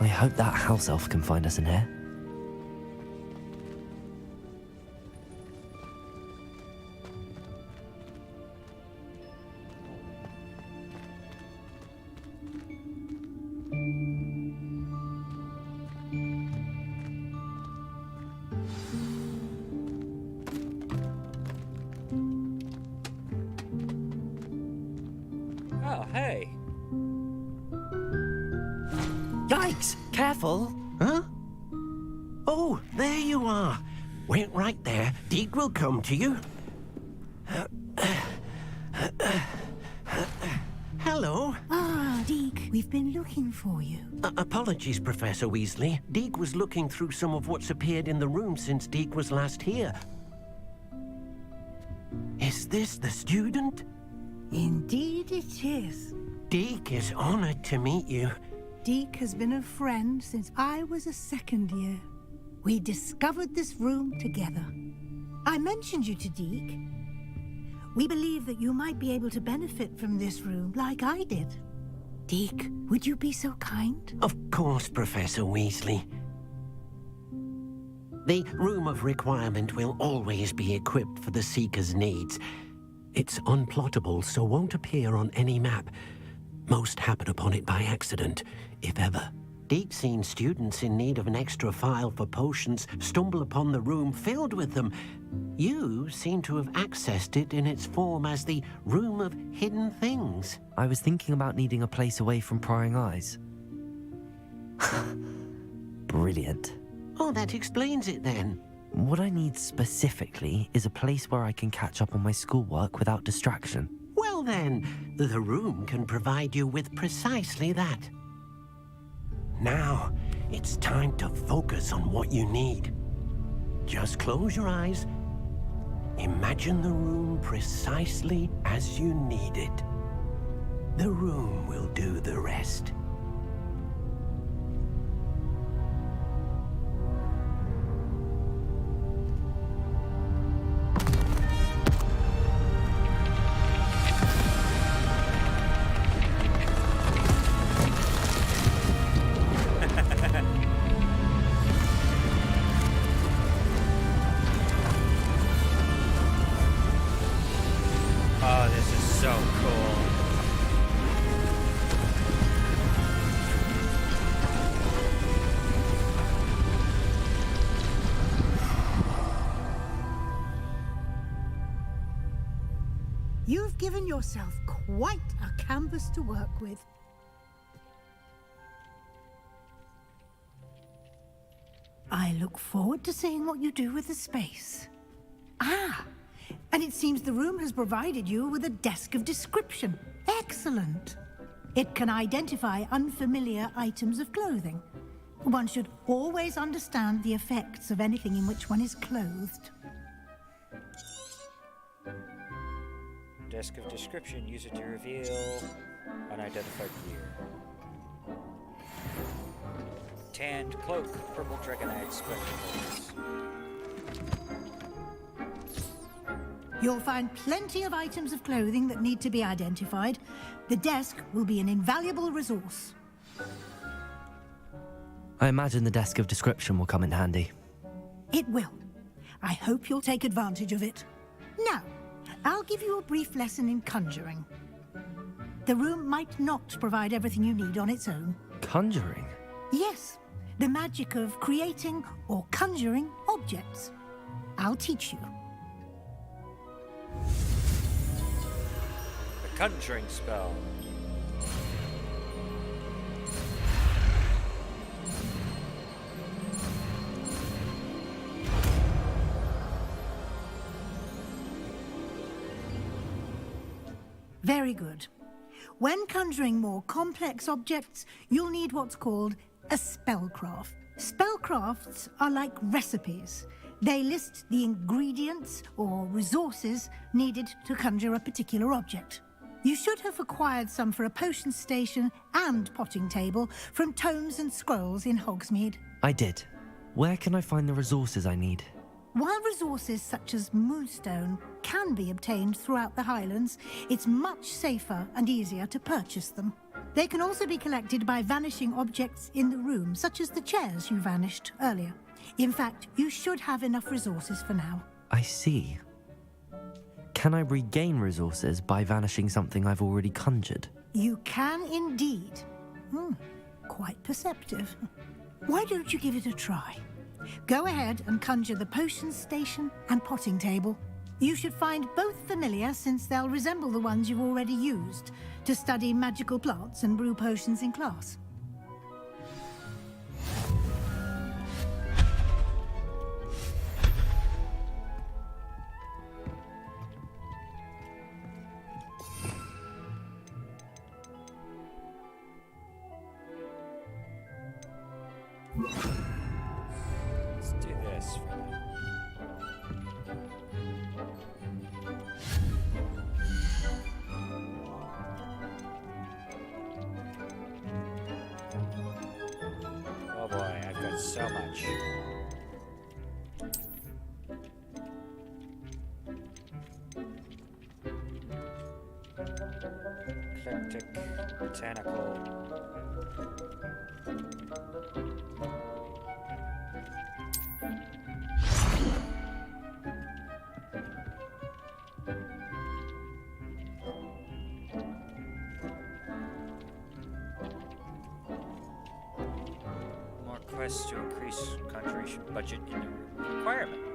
B: I hope that house elf can find us in here.
A: Oh, hey.
B: Yikes! Careful!
P: Huh? Oh, there you are. Wait right there. Deke will come to you. Hello.
W: Ah, Deke, we've been looking for you.
P: Apologies, Professor Weasley. Deke was looking through some of what's appeared in the room since Deke was last here. Is this the student?
W: Indeed it is.
P: Deke is honored to meet you.
W: Deke has been a friend since I was a second year. We discovered this room together. I mentioned you to Deke. We believe that you might be able to benefit from this room like I did. Deke, would you be so kind?
P: Of course, Professor Weasley. The Room of Requirement will always be equipped for the Seeker's needs. It's unplottable, so won't appear on any map. Most happen upon it by accident, if ever. Deke's seen students in need of an extra file for potions stumble upon the room filled with them. You seem to have accessed it in its form as the Room of Hidden Things.
B: I was thinking about needing a place away from prying eyes. Brilliant.
P: Oh, that explains it then.
B: What I need specifically is a place where I can catch up on my schoolwork without distraction.
P: Well then, the room can provide you with precisely that. Now, it's time to focus on what you need. Just close your eyes. Imagine the room precisely as you need it. The room will do the rest.
A: Oh, this is so cool.
W: You've given yourself quite a canvas to work with. I look forward to seeing what you do with the space. Ah, and it seems the room has provided you with a desk of description. Excellent. It can identify unfamiliar items of clothing. One should always understand the effects of anything in which one is clothed.
A: Desk of description, use it to reveal unidentified gear. Tanned cloak, purple dragonite spectacles.
W: You'll find plenty of items of clothing that need to be identified. The desk will be an invaluable resource.
B: I imagine the desk of description will come in handy.
W: It will. I hope you'll take advantage of it. Now, I'll give you a brief lesson in conjuring. The room might not provide everything you need on its own.
B: Conjuring?
W: Yes, the magic of creating or conjuring objects. I'll teach you.
A: A conjuring spell.
W: Very good. When conjuring more complex objects, you'll need what's called a spellcraft. Spellcrafts are like recipes. They list the ingredients or resources needed to conjure a particular object. You should have acquired some for a potion station and potting table from tomes and scrolls in Hogsmeade.
B: I did. Where can I find the resources I need?
W: While resources such as moonstone can be obtained throughout the Highlands, it's much safer and easier to purchase them. They can also be collected by vanishing objects in the room, such as the chairs you vanished earlier. In fact, you should have enough resources for now.
B: I see. Can I regain resources by vanishing something I've already conjured?
W: You can indeed. Quite perceptive. Why don't you give it a try? Go ahead and conjure the potion station and potting table. You should find both familiar, since they'll resemble the ones you've already used to study magical plants and brew potions in class.
A: Let's do this for now. Oh boy, I've got so much. Eclectic, botanical. More quests to increase conjuration budget in the requirement.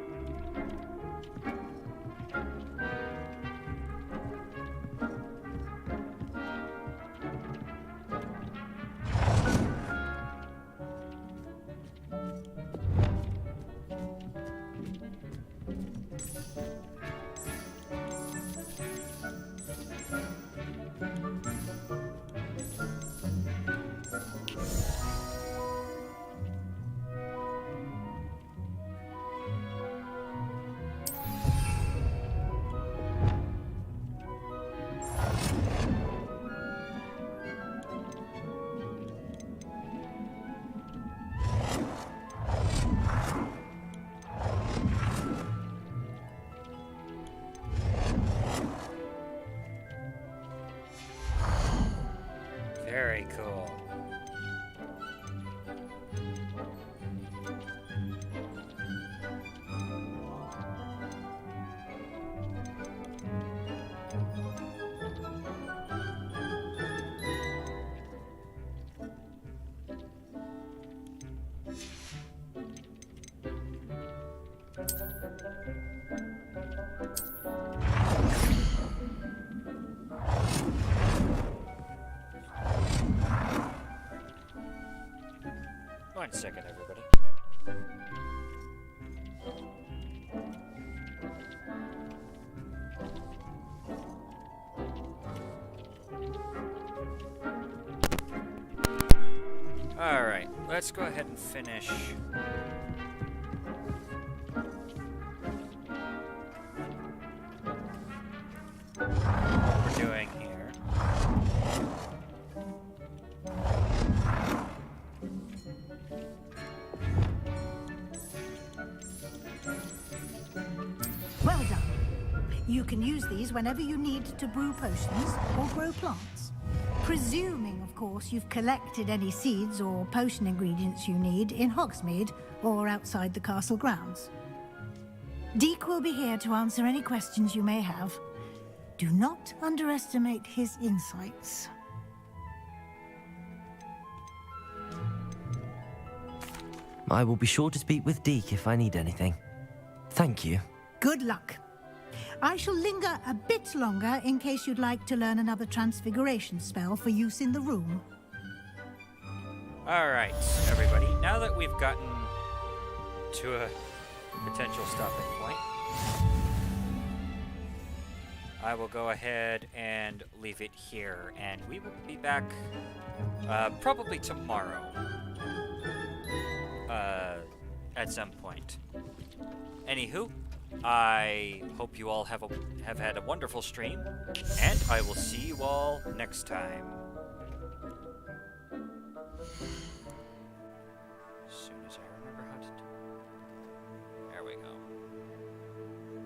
A: Very cool. One second, everybody. Alright, let's go ahead and finish. What we're doing here.
W: Well done. You can use these whenever you need to brew potions or grow plants. Presuming, of course, you've collected any seeds or potion ingredients you need in Hogsmeade or outside the castle grounds. Deke will be here to answer any questions you may have. Do not underestimate his insights.
B: I will be sure to speak with Deke if I need anything. Thank you.
W: Good luck. I shall linger a bit longer in case you'd like to learn another transfiguration spell for use in the room.
A: Alright, everybody. Now that we've gotten to a potential stopping point, I will go ahead and leave it here, and we will be back probably tomorrow at some point. Anywho, I hope you all have had a wonderful stream, and I will see you all next time.